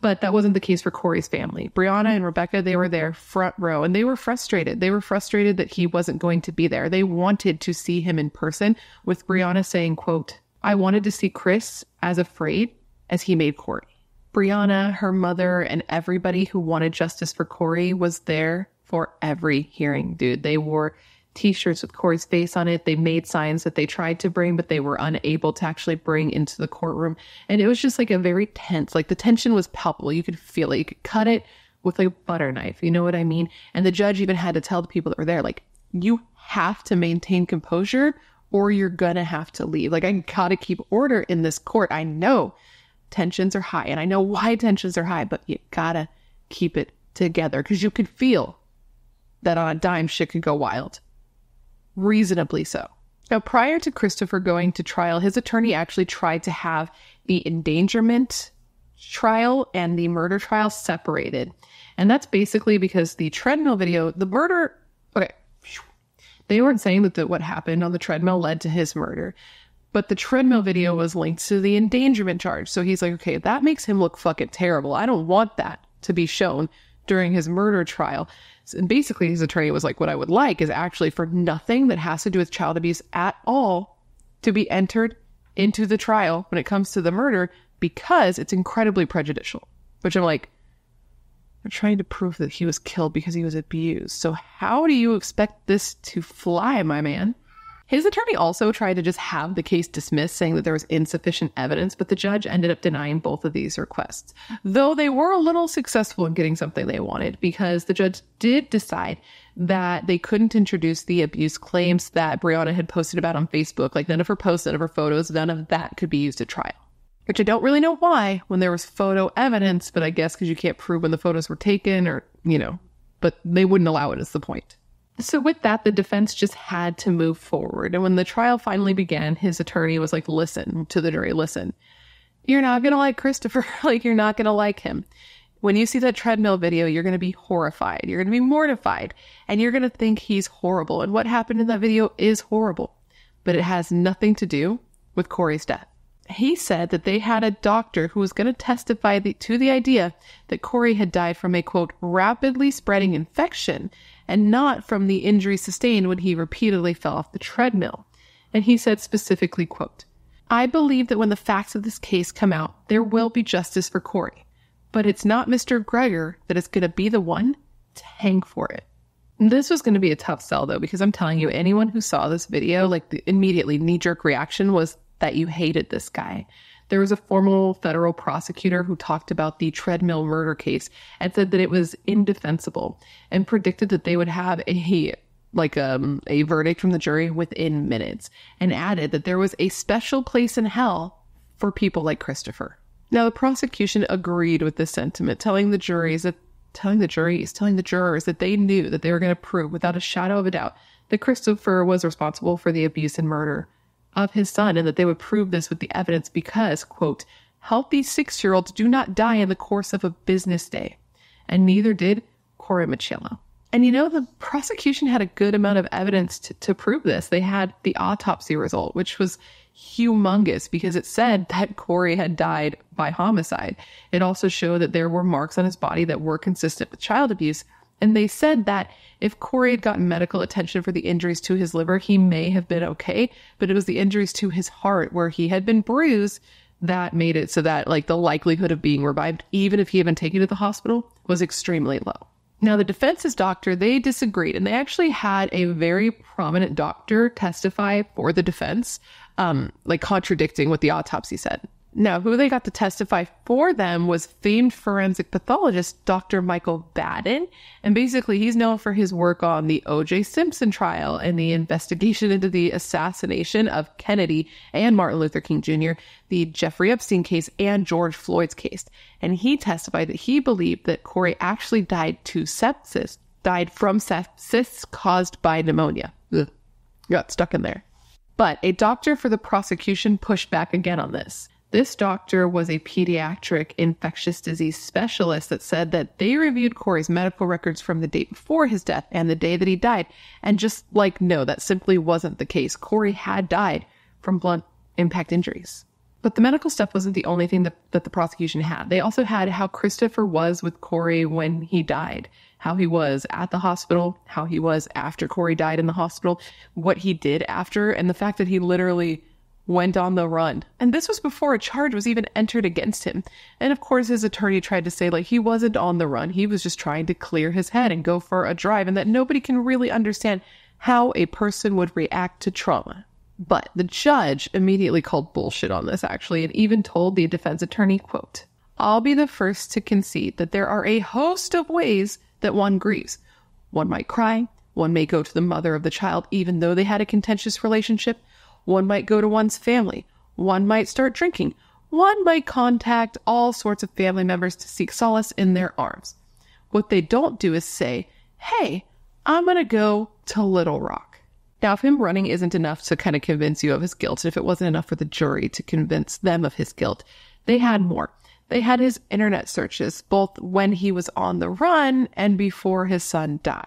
But that wasn't the case for Corey's family. Brianna and Rebecca, they were there front row, and they were frustrated. They were frustrated that he wasn't going to be there. They wanted to see him in person, with Brianna saying, quote, "I wanted to see Chris as afraid as he made Corey." Brianna, her mother, and everybody who wanted justice for Corey was there for every hearing, dude. They wore t-shirts with Corey's face on it. They made signs that they tried to bring, but they were unable to actually bring into the courtroom. And it was just like a very tense, like the tension was palpable. You could feel it. You could cut it with like a butter knife. You know what I mean? And the judge even had to tell the people that were there, like, you have to maintain composure or you're gonna have to leave. Like, I gotta keep order in this court. I know tensions are high and I know why tensions are high, but you gotta keep it together because you could feel that on a dime shit could go wild. Reasonably so. Now, prior to Christopher going to trial, his attorney actually tried to have the endangerment trial and the murder trial separated. And that's basically because the treadmill video, the murder, okay, they weren't saying that what happened on the treadmill led to his murder, but the treadmill video was linked to the endangerment charge. So he's like, okay, that makes him look fucking terrible. I don't want that to be shown during his murder trial. And basically his attorney was like, what I would like is actually for nothing that has to do with child abuse at all to be entered into the trial when it comes to the murder, because it's incredibly prejudicial. Which I'm like, they're trying to prove that he was killed because he was abused. So how do you expect this to fly, my man? His attorney also tried to just have the case dismissed, saying that there was insufficient evidence, but the judge ended up denying both of these requests. Though they were a little successful in getting something they wanted, because the judge did decide that they couldn't introduce the abuse claims that Brianna had posted about on Facebook. Like, none of her posts, none of her photos, none of that could be used at trial. Which I don't really know why when there was photo evidence, but I guess because you can't prove when the photos were taken or, but they wouldn't allow it is the point. So with that, the defense just had to move forward. And when the trial finally began, his attorney was like, listen to the jury, listen. You're not going to like Christopher. Like, you're not going to like him. When you see that treadmill video, you're going to be horrified. You're going to be mortified. And you're going to think he's horrible. And what happened in that video is horrible. But it has nothing to do with Corey's death. He said that they had a doctor who was going to testify to the idea that Corey had died from a, quote, rapidly spreading infection and not from the injury sustained when he repeatedly fell off the treadmill. And he said specifically, quote, I believe that when the facts of this case come out, there will be justice for Corey. But it's not Mr. Greger that is going to be the one to hang for it. This was going to be a tough sell, though, because I'm telling you, anyone who saw this video, like, the immediately knee-jerk reaction was that you hated this guy. There was a formal federal prosecutor who talked about the Treadmill murder case and said that it was indefensible and predicted that they would have a verdict from the jury within minutes, and added that there was a special place in hell for people like Christopher. Now, the prosecution agreed with this sentiment, telling the jurors that they knew that they were going to prove without a shadow of a doubt that Christopher was responsible for the abuse and murder of his son, and that they would prove this with the evidence because, quote, healthy 6-year-olds do not die in the course of a business day, and neither did Corey Micciolo. And the prosecution had a good amount of evidence to prove this. They had the autopsy result, which was humongous because it said that Corey had died by homicide. It also showed that there were marks on his body that were consistent with child abuse. And they said that if Corey had gotten medical attention for the injuries to his liver, he may have been okay. But it was the injuries to his heart where he had been bruised that made it so that, like, the likelihood of being revived, even if he had been taken to the hospital, was extremely low. Now, the defense's doctor, they disagreed, and they actually had a very prominent doctor testify for the defense, contradicting what the autopsy said. Now, who they got to testify for them was famed forensic pathologist Dr. Michael Baden. And basically, he's known for his work on the O.J. Simpson trial and the investigation into the assassination of Kennedy and Martin Luther King Jr., the Jeffrey Epstein case, and George Floyd's case. And he testified that he believed that Corey actually died from sepsis caused by pneumonia. Ugh. Got stuck in there. But a doctor for the prosecution pushed back again on this. This doctor was a pediatric infectious disease specialist that said that they reviewed Corey's medical records from the day before his death and the day that he died. And no, that simply wasn't the case. Corey had died from blunt impact injuries. But the medical stuff wasn't the only thing that the prosecution had. They also had how Christopher was with Corey when he died, how he was at the hospital, how he was after Corey died in the hospital, what he did after, and the fact that he literally went on the run. And this was before a charge was even entered against him. And of course, his attorney tried to say, he wasn't on the run. He was just trying to clear his head and go for a drive, and that nobody can really understand how a person would react to trauma. But the judge immediately called bullshit on this, actually, and even told the defense attorney, quote, I'll be the first to concede that there are a host of ways that one grieves. One might cry. One may go to the mother of the child, even though they had a contentious relationship. One might go to one's family. One might start drinking. One might contact all sorts of family members to seek solace in their arms. What they don't do is say, hey, I'm going to go to Little Rock. Now, if him running isn't enough to kind of convince you of his guilt, and if it wasn't enough for the jury to convince them of his guilt, they had more. They had his internet searches, both when he was on the run and before his son died.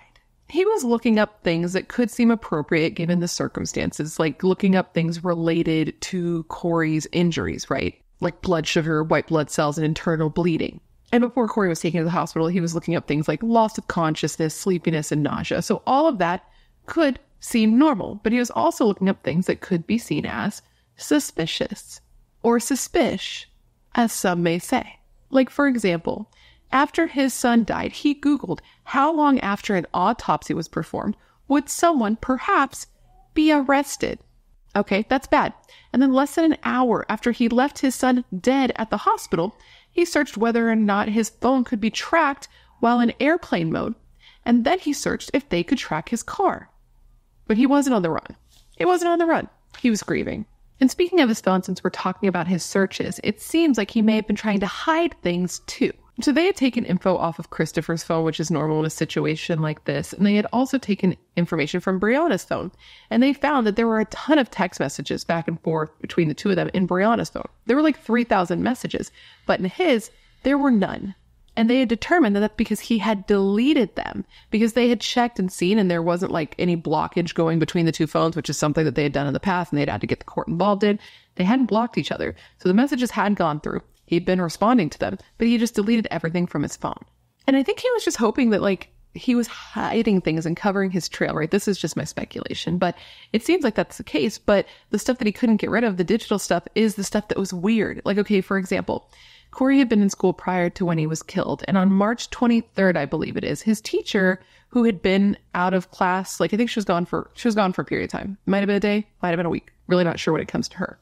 He was looking up things that could seem appropriate given the circumstances, like looking up things related to Corey's injuries, right? Like blood sugar, white blood cells, and internal bleeding. And before Corey was taken to the hospital, he was looking up things like loss of consciousness, sleepiness, and nausea. So all of that could seem normal, but he was also looking up things that could be seen as suspicious or suspicious, as some may say. Like, for example, after his son died, he Googled how long after an autopsy was performed would someone perhaps be arrested. Okay, that's bad. And then less than an hour after he left his son dead at the hospital, he searched whether or not his phone could be tracked while in airplane mode. And then he searched if they could track his car. But he wasn't on the run. He wasn't on the run. He was grieving. And speaking of his phone, since we're talking about his searches, it seems like he may have been trying to hide things too. So they had taken info off of Christopher's phone, which is normal in a situation like this. And they had also taken information from Brianna's phone. And they found that there were a ton of text messages back and forth between the two of them in Brianna's phone. There were like 3,000 messages, but in his, there were none. And they had determined that that's because he had deleted them, because they had checked and seen, and there wasn't like any blockage going between the two phones, which is something that they had done in the past and they'd had to get the court involved in. They hadn't blocked each other. So the messages had gone through. He'd been responding to them, but he just deleted everything from his phone. And I think he was just hoping that like he was hiding things and covering his trail, right? This is just my speculation, but it seems like that's the case. But the stuff that he couldn't get rid of, the digital stuff, is the stuff that was weird. Like, okay, for example, Corey had been in school prior to when he was killed. And on March 23rd, I believe it is, his teacher, who had been out of class, like I think she was gone for a period of time. Might have been a day, might have been a week. Really not sure when it comes to her.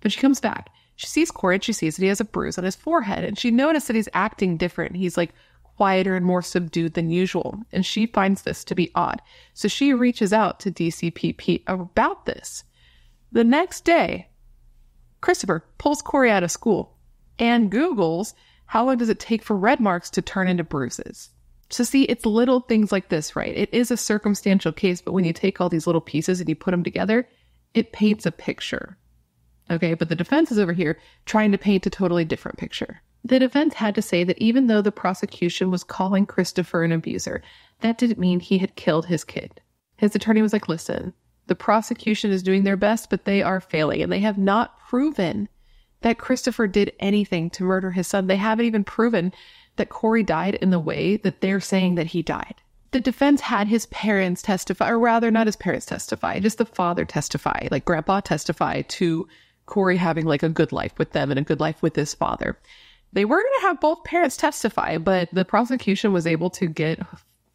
But she comes back. She sees Corey and she sees that he has a bruise on his forehead. And she noticed that he's acting different. He's like quieter and more subdued than usual. And she finds this to be odd. So she reaches out to DCPP about this. The next day, Christopher pulls Corey out of school and Googles, how long does it take for red marks to turn into bruises? So see, it's little things like this, right? It is a circumstantial case, but when you take all these little pieces and you put them together, it paints a picture. Okay, but the defense is over here trying to paint a totally different picture. The defense had to say that even though the prosecution was calling Christopher an abuser, that didn't mean he had killed his kid. His attorney was like, listen, the prosecution is doing their best, but they are failing, and they have not proven that Christopher did anything to murder his son. They haven't even proven that Corey died in the way that they're saying that he died. The defense had his parents testify, or rather not his parents testify, just the father testify, like grandpa testify to Corey having like a good life with them and a good life with his father. They were going to have both parents testify, but the prosecution was able to get,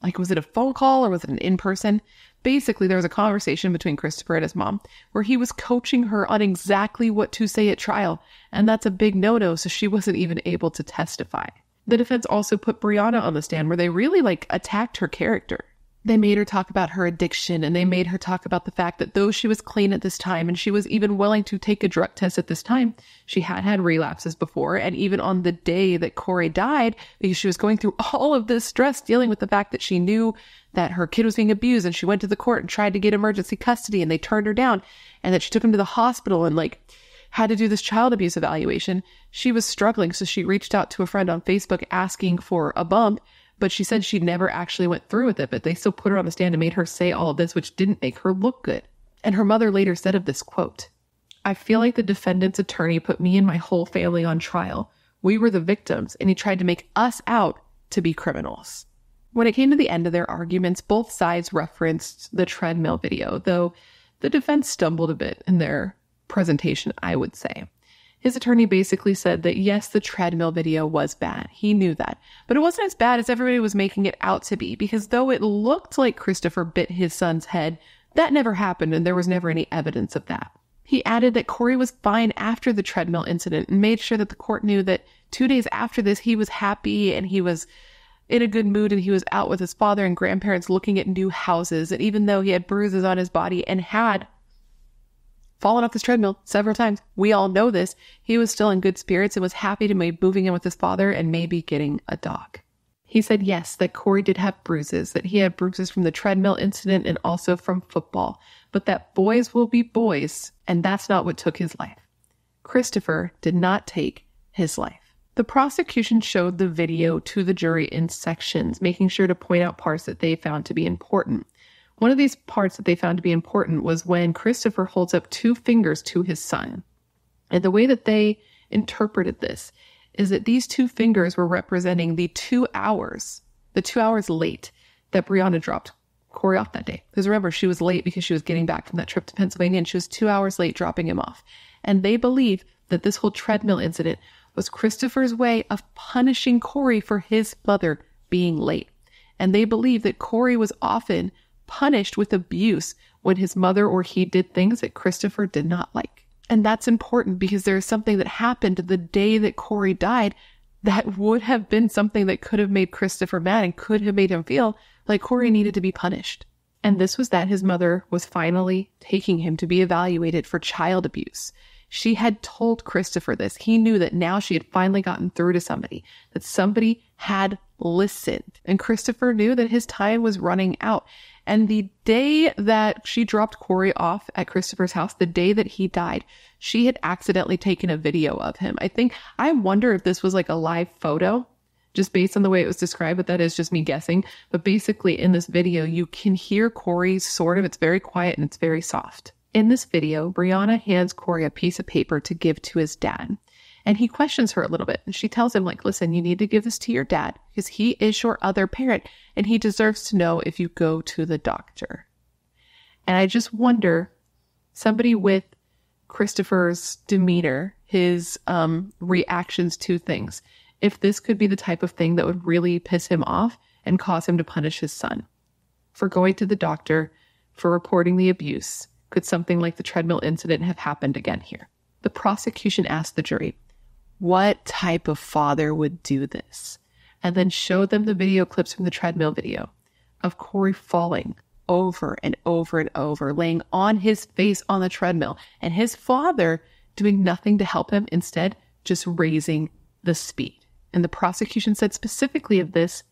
like, was it a phone call or was it an in-person? Basically, there was a conversation between Christopher and his mom where he was coaching her on exactly what to say at trial. And that's a big no-no, so she wasn't even able to testify. The defense also put Brianna on the stand where they really like attacked her character. They made her talk about her addiction, and they made her talk about the fact that though she was clean at this time and she was even willing to take a drug test at this time, she had had relapses before. And even on the day that Corey died, because she was going through all of this stress dealing with the fact that she knew that her kid was being abused, and she went to the court and tried to get emergency custody and they turned her down, and that she took him to the hospital and like had to do this child abuse evaluation. She was struggling. So she reached out to a friend on Facebook asking for a bump. But she said she never actually went through with it, but they still put her on the stand and made her say all of this, which didn't make her look good. And her mother later said of this, quote, "I feel like the defendant's attorney put me and my whole family on trial. We were the victims, and he tried to make us out to be criminals." When it came to the end of their arguments, both sides referenced the Treadmill video, though the defense stumbled a bit in their presentation, I would say. His attorney basically said that yes, the Treadmill video was bad. He knew that. But it wasn't as bad as everybody was making it out to be, because though it looked like Christopher bit his son's head, that never happened and there was never any evidence of that. He added that Corey was fine after the Treadmill incident and made sure that the court knew that 2 days after this, he was happy and he was in a good mood and he was out with his father and grandparents looking at new houses. And even though he had bruises on his body and had fallen off this treadmill several times, we all know this, he was still in good spirits and was happy to be moving in with his father and maybe getting a dog. He said yes, that Corey did have bruises, that he had bruises from the Treadmill incident and also from football, but that boys will be boys, and that's not what took his life. Christopher did not take his life. The prosecution showed the video to the jury in sections, making sure to point out parts that they found to be important. One of these parts that they found to be important was when Christopher holds up 2 fingers to his son. And the way that they interpreted this is that these 2 fingers were representing the 2 hours late that Brianna dropped Corey off that day. Because remember, she was late because she was getting back from that trip to Pennsylvania, and she was 2 hours late dropping him off. And they believe that this whole Treadmill incident was Christopher's way of punishing Corey for his mother being late. And they believe that Corey was often punished with abuse when his mother or he did things that Christopher did not like. And that's important because there is something that happened the day that Corey died that would have been something that could have made Christopher mad and could have made him feel Like Corey needed to be punished. And this was that his mother was finally taking him to be evaluated for child abuse. She had told Christopher this. He knew that now she had finally gotten through to somebody, that somebody had listened. And Christopher knew that his time was running out. And the day that she dropped Corey off at Christopher's house, the day that he died, she had accidentally taken a video of him. I wonder if this was like a live photo, just based on the way it was described, but that is just me guessing. But basically in this video, you can hear Corey's it's very quiet and it's very soft. In this video, Brianna hands Corey a piece of paper to give to his dad. And he questions her a little bit. And she tells him, like, listen, you need to give this to your dad because he is your other parent and he deserves to know if you go to the doctor. And I just wonder, somebody with Christopher's demeanor, his reactions to things, if this could be the type of thing that would really piss him off and cause him to punish his son. For going to the doctor, for reporting the abuse, could something like the Treadmill incident have happened again here? The prosecution asked the jury, what type of father would do this? And then showed them the video clips from the Treadmill video of Corey falling over and over and over, laying on his face on the treadmill, and his father doing nothing to help him, instead just raising the speed. And the prosecution said specifically of this,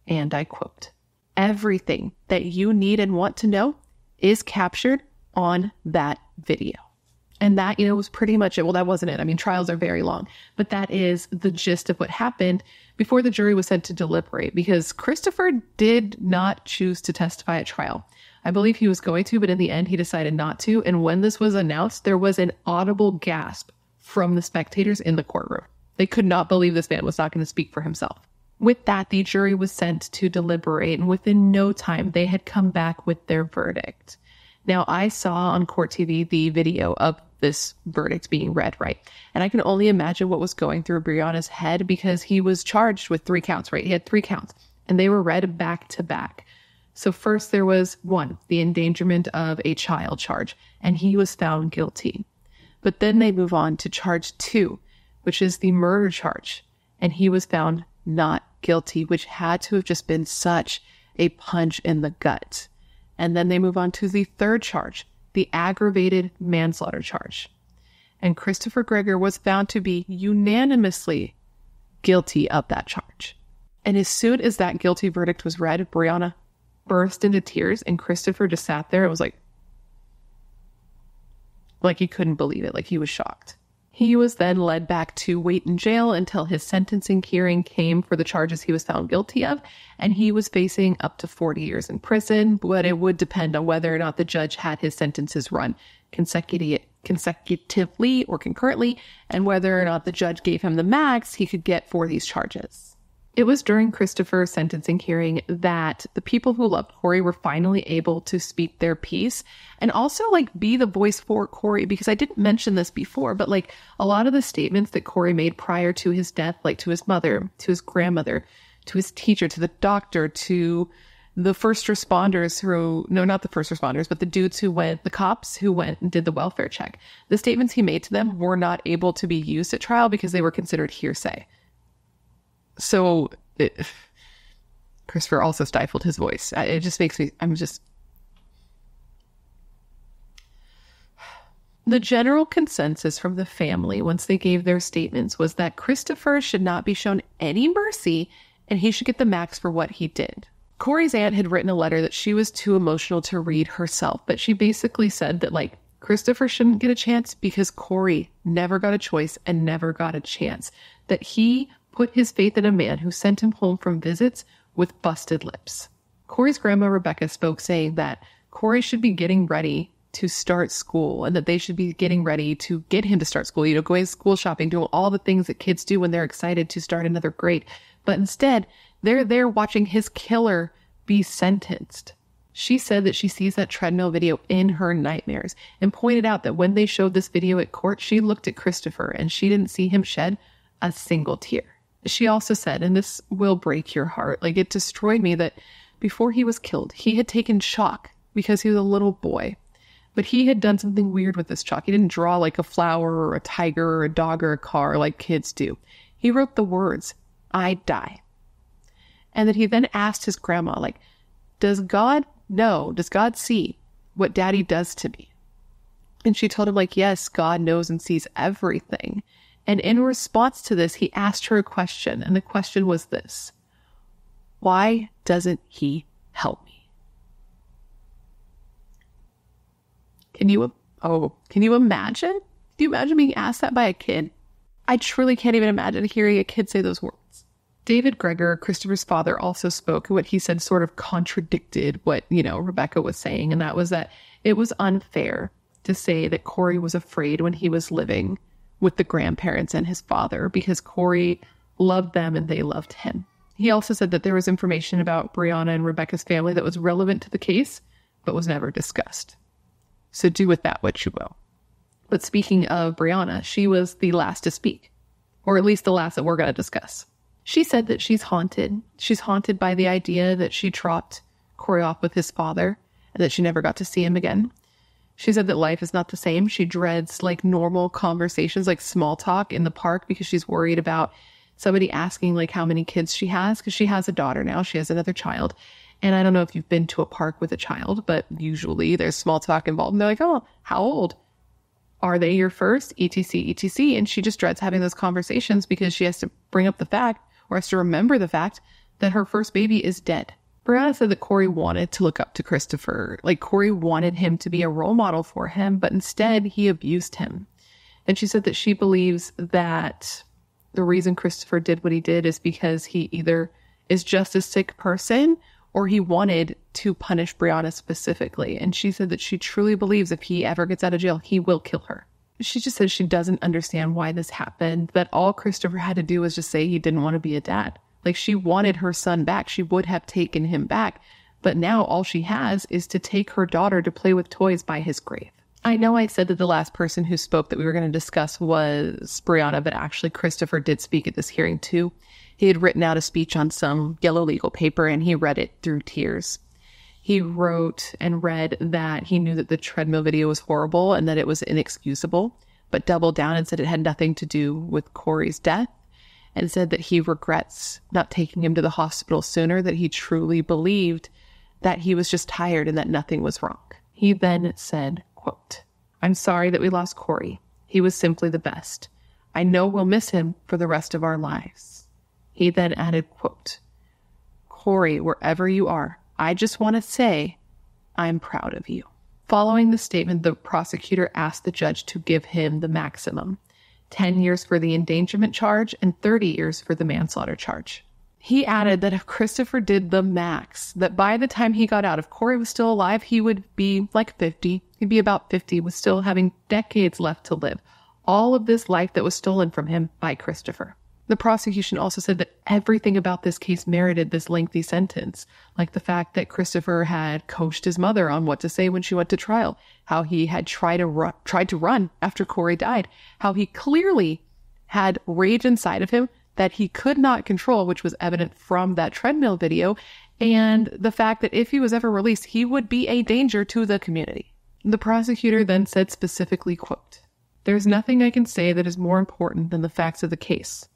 and I quote, everything that you need and want to know is captured on that video. And that, was pretty much it. Well, that wasn't it. I mean, trials are very long, but that is the gist of what happened before the jury was sent to deliberate, because Christopher did not choose to testify at trial. I believe he was going to, but in the end, he decided not to. And when this was announced, there was an audible gasp from the spectators in the courtroom. They could not believe this man was not going to speak for himself. With that, the jury was sent to deliberate, and within no time, they had come back with their verdict. Now, I saw on Court TV the video of this verdict being read, right? And I can only imagine what was going through Brianna's head, because he was charged with 3 counts, right? He had 3 counts, and they were read back to back. So first there was 1, the endangerment of a child charge, and he was found guilty. But then they move on to charge 2, which is the murder charge, and he was found not guilty, which had to have just been such a punch in the gut. And then they move on to the 3rd charge, the aggravated manslaughter charge. And Christopher Greger was found to be unanimously guilty of that charge. And as soon as that guilty verdict was read, Brianna burst into tears, and Christopher just sat there. It was like he couldn't believe it, like he was shocked. He was then led back to wait in jail until his sentencing hearing came for the charges he was found guilty of, and he was facing up to 40 years in prison, but it would depend on whether or not the judge had his sentences run consecutively or concurrently, and whether or not the judge gave him the max he could get for these charges. It was during Christopher's sentencing hearing that the people who loved Corey were finally able to speak their piece and also be the voice for Corey, because I didn't mention this before, but a lot of the statements that Corey made prior to his death, to his mother, to his grandmother, to his teacher, to the doctor, to the first responders not the first responders, but the dudes the cops who went and did the welfare check. The statements he made to them were not able to be used at trial because they were considered hearsay. So Christopher also stifled his voice. It just makes me, The general consensus from the family once they gave their statements was that Christopher should not be shown any mercy and he should get the max for what he did. Corey's aunt had written a letter that she was too emotional to read herself, but she basically said that Christopher shouldn't get a chance because Corey never got a choice and never got a chance. That he put his faith in a man who sent him home from visits with busted lips. Corey's grandma Rebecca spoke, saying that Corey should be getting ready to start school and that they should be getting ready to get him to start school, going school shopping, doing all the things that kids do when they're excited to start another grade. But instead, they're there watching his killer be sentenced. She said that she sees that treadmill video in her nightmares and pointed out that when they showed this video at court, she looked at Christopher and she didn't see him shed a single tear. She also said, and this will break your heart, it destroyed me, that before he was killed, he had taken chalk because he was a little boy. But he had done something weird with this chalk. He didn't draw a flower or a tiger or a dog or a car like kids do. He wrote the words, "I die." And that he then asked his grandma, does God know? Does God see what daddy does to me? And she told him, like, yes, God knows and sees everything. And in response to this, he asked her a question. And the question was this: why doesn't he help me? Can you imagine? Can you imagine being asked that by a kid? I truly can't even imagine hearing a kid say those words. David Greger, Christopher's father, also spoke, and what he said sort of contradicted what, Rebecca was saying. And that was that it was unfair to say that Corey was afraid when he was living with the grandparents and his father, because Corey loved them and they loved him. He also said that there was information about Brianna and Rebecca's family that was relevant to the case, but was never discussed. So do with that what you will. But speaking of Brianna, she was the last to speak, or at least the last that we're going to discuss. She said that she's haunted. She's haunted by the idea that she dropped Corey off with his father and that she never got to see him again. She said that life is not the same. She dreads like normal conversations, like small talk in the park, because she's worried about somebody asking like how many kids she has, because she has a daughter now. She has another child. And I don't know if you've been to a park with a child, but usually there's small talk involved. And they're like, oh, how old? Are they your first? etc, etc. And she just dreads having those conversations because she has to bring up the fact, or has to remember the fact, that her first baby is dead. Brianna said that Corey wanted to look up to Christopher. Like, Corey wanted him to be a role model for him, but instead he abused him. And she said that she believes that the reason Christopher did what he did is because he either is just a sick person or he wanted to punish Brianna specifically. And she said that she truly believes if he ever gets out of jail, he will kill her. She just says she doesn't understand why this happened, that all Christopher had to do was just say he didn't want to be a dad. Like, she wanted her son back. She would have taken him back. But now all she has is to take her daughter to play with toys by his grave. I know I said that the last person who spoke that we were going to discuss was Brianna, but actually Christopher did speak at this hearing too. He had written out a speech on some yellow legal paper and he read it through tears. He wrote and read that he knew that the treadmill video was horrible and that it was inexcusable, but doubled down and said it had nothing to do with Corey's death, and said that he regrets not taking him to the hospital sooner, that he truly believed that he was just tired and that nothing was wrong. He then said, quote, "I'm sorry that we lost Corey. He was simply the best. I know we'll miss him for the rest of our lives." He then added, quote, "Corey, wherever you are, I just want to say I'm proud of you." Following the statement, the prosecutor asked the judge to give him the maximum, 10 years for the endangerment charge and 30 years for the manslaughter charge. He added that if Christopher did the max, that by the time he got out, if Corey was still alive, he would be like 50. He'd be about 50, with still having decades left to live. All of this life that was stolen from him by Christopher. The prosecution also said that everything about this case merited this lengthy sentence, like the fact that Christopher had coached his mother on what to say when she went to trial, how he had tried to run after Corey died, how he clearly had rage inside of him that he could not control, which was evident from that treadmill video, and the fact that if he was ever released, he would be a danger to the community. The prosecutor then said specifically, quote, "There's nothing I can say that is more important than the facts of the case.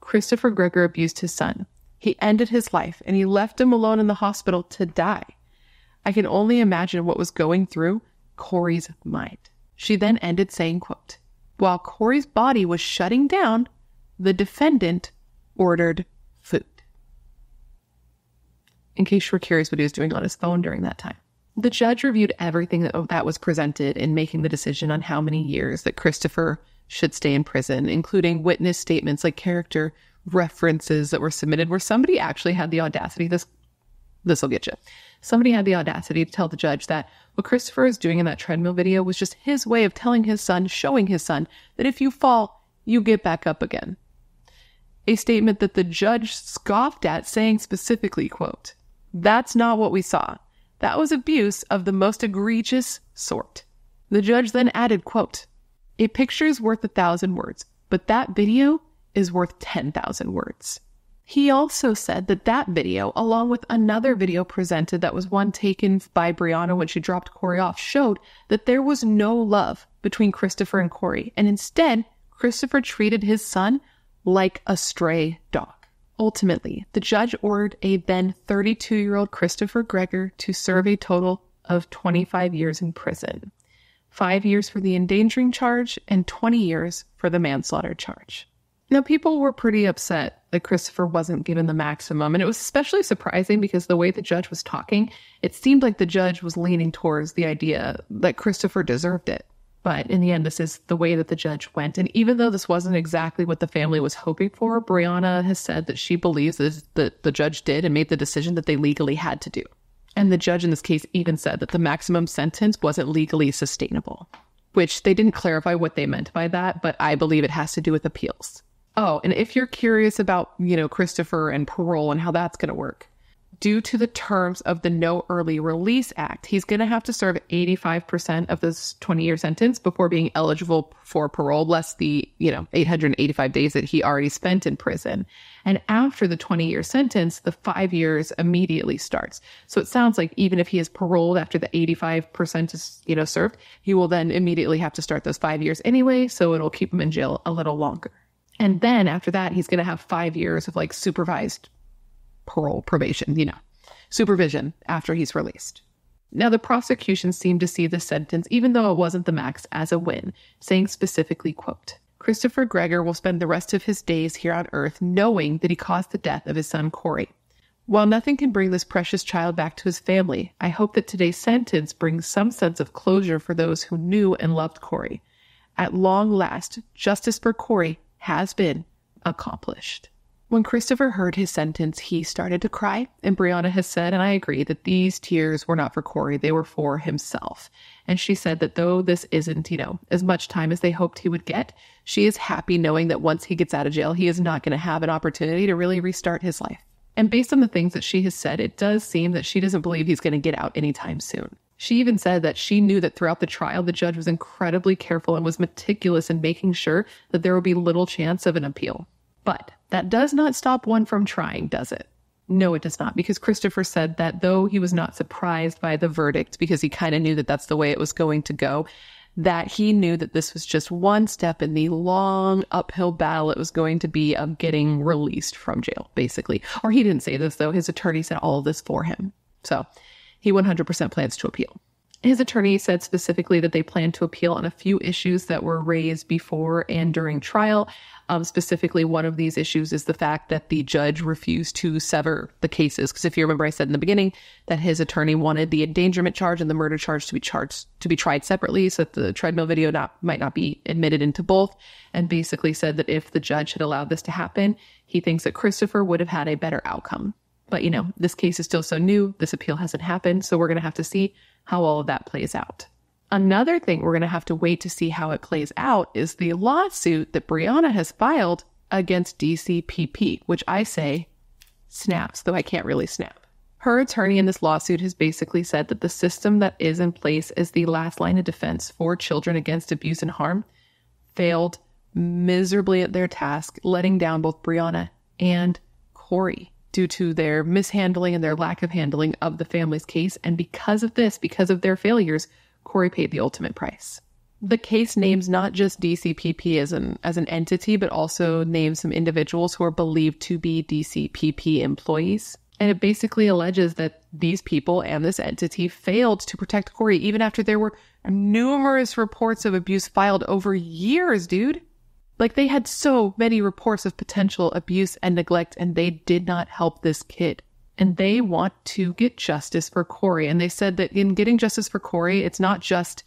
Christopher Greger abused his son. He ended his life and he left him alone in the hospital to die. I can only imagine what was going through Corey's mind." She then ended saying, quote, "While Corey's body was shutting down, the defendant ordered food." In case you were curious what he was doing on his phone during that time. The judge reviewed everything that was presented in making the decision on how many years that Christopher should stay in prison, including witness statements, like character references that were submitted, where somebody actually had the audacity, this will get you. Somebody had the audacity to tell the judge that what Christopher is doing in that treadmill video was just his way of telling his son, showing his son, that if you fall, you get back up again. A statement that the judge scoffed at, saying specifically, quote, "That's not what we saw. That was abuse of the most egregious sort." The judge then added, quote, "A picture is worth 1,000 words, but that video is worth 10,000 words. He also said that that video, along with another video presented that was one taken by Brianna when she dropped Corey off, showed that there was no love between Christopher and Corey, and instead, Christopher treated his son like a stray dog. Ultimately, the judge ordered a then 32-year-old Christopher Gregor to serve a total of 25 years in prison, 5 years for the endangering charge and 20 years for the manslaughter charge. Now, people were pretty upset that Christopher wasn't given the maximum, and it was especially surprising because the way the judge was talking, it seemed like the judge was leaning towards the idea that Christopher deserved it. But in the end, this is the way that the judge went. And even though this wasn't exactly what the family was hoping for, Brianna has said that she believes that the judge did and made the decision that they legally had to do. And the judge in this case even said that the maximum sentence wasn't legally sustainable, which they didn't clarify what they meant by that, but I believe it has to do with appeals. Oh, and if you're curious about, Christopher and parole and how that's going to work, due to the terms of the No Early Release Act, he's going to have to serve 85% of this 20-year sentence before being eligible for parole, less the, 885 days that he already spent in prison. And after the 20-year sentence, the 5 years immediately starts. So it sounds like even if he is paroled after the 85% is, served, he will then immediately have to start those 5 years anyway, so it'll keep him in jail a little longer. And then after that, he's going to have 5 years of supervised parole, probation, supervision after he's released. Now, the prosecution seemed to see the sentence, even though it wasn't the max, as a win, saying specifically, quote, Christopher Gregor will spend the rest of his days here on earth knowing that he caused the death of his son, Corey. While nothing can bring this precious child back to his family, I hope that today's sentence brings some sense of closure for those who knew and loved Corey. At long last, justice for Corey has been accomplished. When Christopher heard his sentence, he started to cry, and Brianna has said, and I agree, that these tears were not for Corey, they were for himself. And she said that though this isn't, as much time as they hoped he would get, she is happy knowing that once he gets out of jail, he is not going to have an opportunity to really restart his life. And based on the things that she has said, it does seem that she doesn't believe he's going to get out anytime soon. She even said that she knew that throughout the trial, the judge was incredibly careful and was meticulous in making sure that there would be little chance of an appeal. But that does not stop one from trying, does it? No, it does not, because Christopher said that though he was not surprised by the verdict, because he kind of knew that that's the way it was going to go, that he knew that this was just one step in the long uphill battle it was going to be of getting released from jail, basically. Or he didn't say this, though. His attorney said all of this for him. So he 100% plans to appeal. His attorney said specifically that they plan to appeal on a few issues that were raised before and during trial. Specifically, one of these issues is the fact that the judge refused to sever the cases. Because if you remember, I said in the beginning that his attorney wanted the endangerment charge and the murder charge to be tried separately, so that the Treadmill video might not be admitted into both. And basically said that if the judge had allowed this to happen, he thinks that Christopher would have had a better outcome. But, this case is still so new. This appeal hasn't happened. So we're going to have to see how all of that plays out. Another thing we're going to have to wait to see how it plays out is the lawsuit that Brianna has filed against DCPP, which I say snaps, though I can't really snap. Her attorney in this lawsuit has basically said that the system that is in place as the last line of defense for children against abuse and harm failed miserably at their task, letting down both Brianna and Corey due to their mishandling and their lack of handling of the family's case. And because of this, because of their failures, Corey paid the ultimate price. The case names not just DCPP as an entity, but also names some individuals who are believed to be DCPP employees. And it basically alleges that these people and this entity failed to protect Corey, even after there were numerous reports of abuse filed over years, dude. They had so many reports of potential abuse and neglect, and they did not help this kid. And they want to get justice for Corey. And they said that in getting justice for Corey, it's not just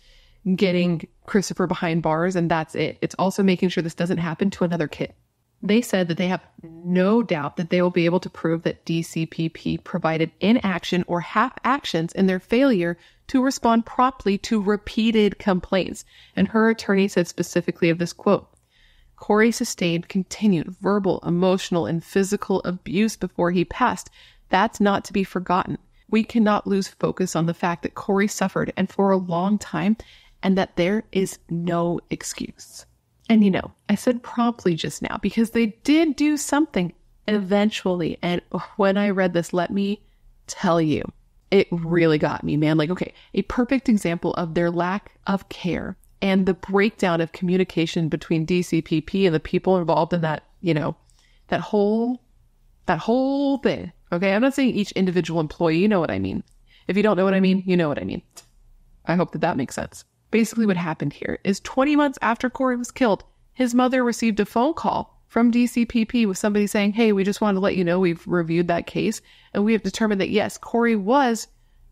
getting Christopher behind bars and that's it. It's also making sure this doesn't happen to another kid. They said that they have no doubt that they will be able to prove that DCPP provided inaction or half actions in their failure to respond promptly to repeated complaints. And her attorney said specifically of this quote, Corey sustained continued verbal, emotional, and physical abuse before he passed. That's not to be forgotten. We cannot lose focus on the fact that Corey suffered and for a long time, and that there is no excuse. And I said promptly just now because they did do something eventually. And when I read this, let me tell you, it really got me, man. A perfect example of their lack of care and the breakdown of communication between DCPP and the people involved in that, that whole That whole thing. Okay, I'm not saying each individual employee, you know what I mean. If you don't know what I mean, you know what I mean. I hope that makes sense. Basically what happened here is 20 months after Corey was killed, his mother received a phone call from DCPP with somebody saying, hey, we just wanted to let you know we've reviewed that case and we have determined that yes, Corey was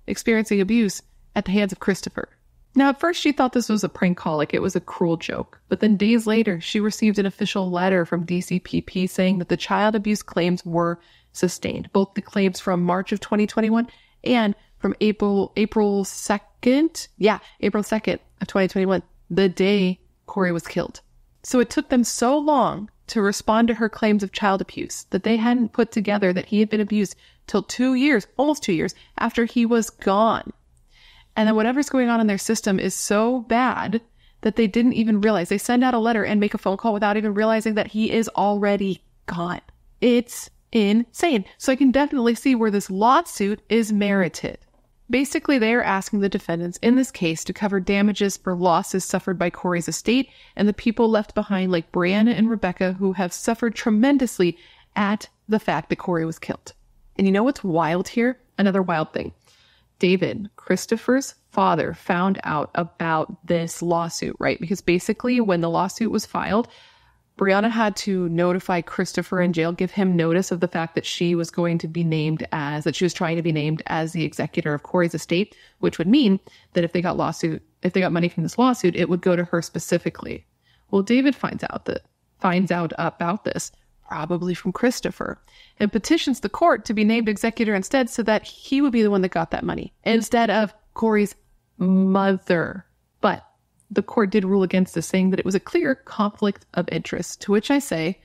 experiencing abuse at the hands of Christopher. Now, at first she thought this was a prank call, like it was a cruel joke. But then days later, she received an official letter from DCPP saying that the child abuse claims were sustained. Both the claims from March of 2021 and from April 2nd. Yeah, April 2nd of 2021, the day Corey was killed. So it took them so long to respond to her claims of child abuse that they hadn't put together that he had been abused till 2 years, almost 2 years, after he was gone. And then whatever's going on in their system is so bad that they didn't even realize. They send out a letter and make a phone call without even realizing that he is already gone. It's insane. So I can definitely see where this lawsuit is merited. Basically, they are asking the defendants in this case to cover damages for losses suffered by Corey's estate and the people left behind like Brianna and Rebecca, who have suffered tremendously at the fact that Corey was killed. And you know what's wild here? Another wild thing. David, Christopher's father, found out about this lawsuit, right? Because basically when the lawsuit was filed, Brianna had to notify Christopher in jail, give him notice of the fact that she was going to be named as, that she was trying to be named as the executor of Corey's estate, which would mean that if they got money from this lawsuit, it would go to her specifically. Well, David finds out about this, probably from Christopher, and petitions the court to be named executor instead so that he would be the one that got that money instead of Corey's mother. But the court did rule against this, saying that it was a clear conflict of interest, to which I say,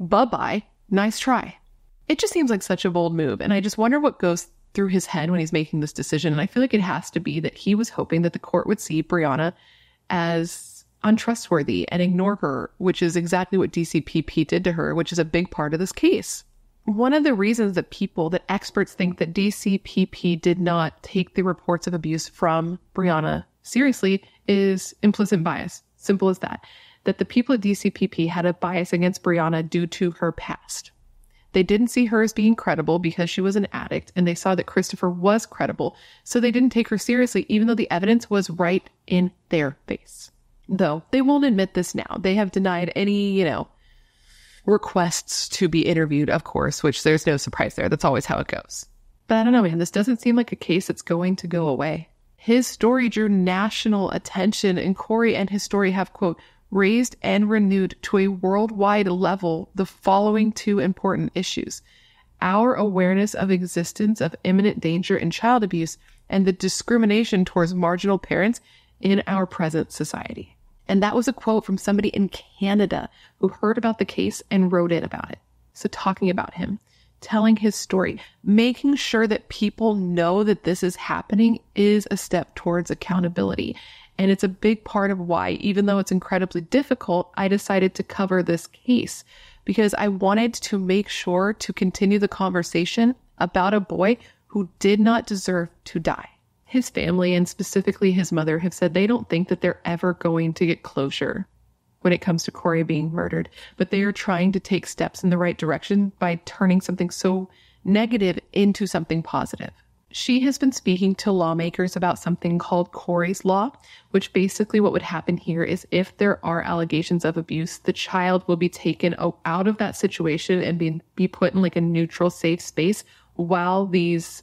bye-bye, nice try. It just seems like such a bold move, and I just wonder what goes through his head when he's making this decision, and I feel like it has to be that he was hoping that the court would see Brianna as untrustworthy and ignore her, which is exactly what DCPP did to her, which is a big part of this case. One of the reasons that experts think that DCPP did not take the reports of abuse from Brianna seriously is implicit bias. Simple as that. That the people at DCPP had a bias against Brianna due to her past. They didn't see her as being credible because she was an addict, and they saw that Christopher was credible, so they didn't take her seriously, even though the evidence was right in their face. Though they won't admit this now. They have denied any, requests to be interviewed, of course, which there's no surprise there. That's always how it goes. But I don't know, man. This doesn't seem like a case that's going to go away. His story drew national attention, and Corey and his story have, quote, raised and renewed to a worldwide level the following two important issues: our awareness of existence of imminent danger in child abuse and the discrimination towards marginal parents in our present society. And that was a quote from somebody in Canada who heard about the case and wrote in about it. So talking about him, telling his story, making sure that people know that this is happening is a step towards accountability. And it's a big part of why, even though it's incredibly difficult, I decided to cover this case because I wanted to make sure to continue the conversation about a boy who did not deserve to die. His family, and specifically his mother, have said they don't think that they're ever going to get closure when it comes to Corey being murdered, but they are trying to take steps in the right direction by turning something so negative into something positive. She has been speaking to lawmakers about something called Corey's Law, which basically what would happen here is if there are allegations of abuse, the child will be taken out of that situation and be put in like a neutral, safe space while these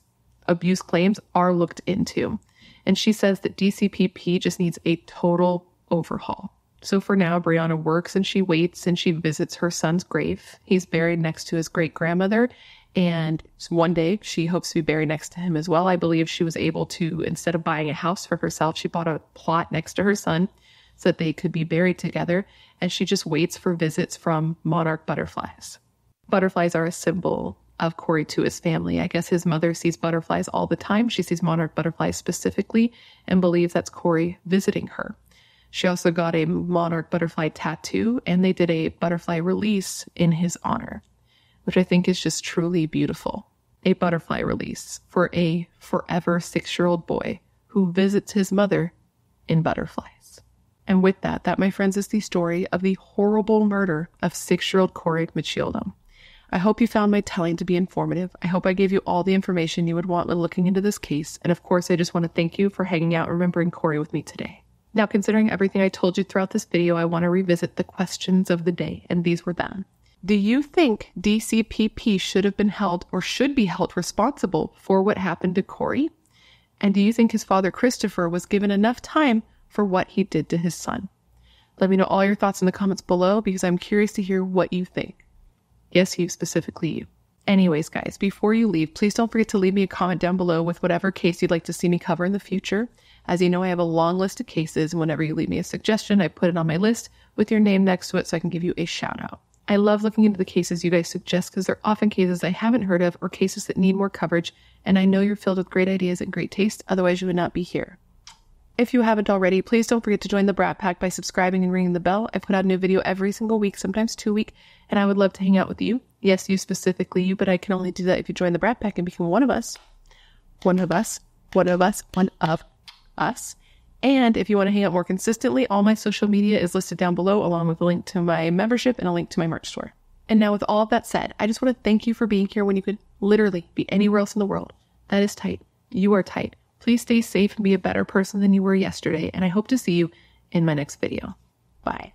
abuse claims are looked into. And she says that DCPP just needs a total overhaul. So for now, Brianna works and she waits and she visits her son's grave. He's buried next to his great-grandmother. And one day she hopes to be buried next to him as well. I believe she was able to, instead of buying a house for herself, she bought a plot next to her son so that they could be buried together. And she just waits for visits from monarch butterflies. Butterflies are a symbol of Corey to his family. I guess his mother sees butterflies all the time. She sees monarch butterflies specifically and believes that's Corey visiting her. She also got a monarch butterfly tattoo, and they did a butterfly release in his honor, which I think is just truly beautiful. A butterfly release for a forever 6-year-old boy who visits his mother in butterflies. And with that, my friends, is the story of the horrible murder of 6-year-old Corey Micciolo. I hope you found my telling to be informative. I hope I gave you all the information you would want when looking into this case. And of course, I just want to thank you for hanging out and remembering Corey with me today. Now, considering everything I told you throughout this video, I want to revisit the questions of the day, and these were them. Do you think DCPP should have been held or should be held responsible for what happened to Corey? And do you think his father, Christopher, was given enough time for what he did to his son? Let me know all your thoughts in the comments below because I'm curious to hear what you think. Yes, you, specifically you. Anyways, guys, before you leave, please don't forget to leave me a comment down below with whatever case you'd like to see me cover in the future. As you know, I have a long list of cases, and whenever you leave me a suggestion, I put it on my list with your name next to it so I can give you a shout out. I love looking into the cases you guys suggest because they're often cases I haven't heard of or cases that need more coverage, and I know you're filled with great ideas and great taste, otherwise you would not be here. If you haven't already, please don't forget to join the Brat Pack by subscribing and ringing the bell. I put out a new video every single week, sometimes 2 weeks, and I would love to hang out with you. Yes, you specifically you, but I can only do that if you join the Brat Pack and become one of us. One of us. And if you want to hang out more consistently, all my social media is listed down below, along with a link to my membership and a link to my merch store. And now with all of that said, I just want to thank you for being here when you could literally be anywhere else in the world. That is tight. You are tight. Please stay safe and be a better person than you were yesterday, and I hope to see you in my next video. Bye.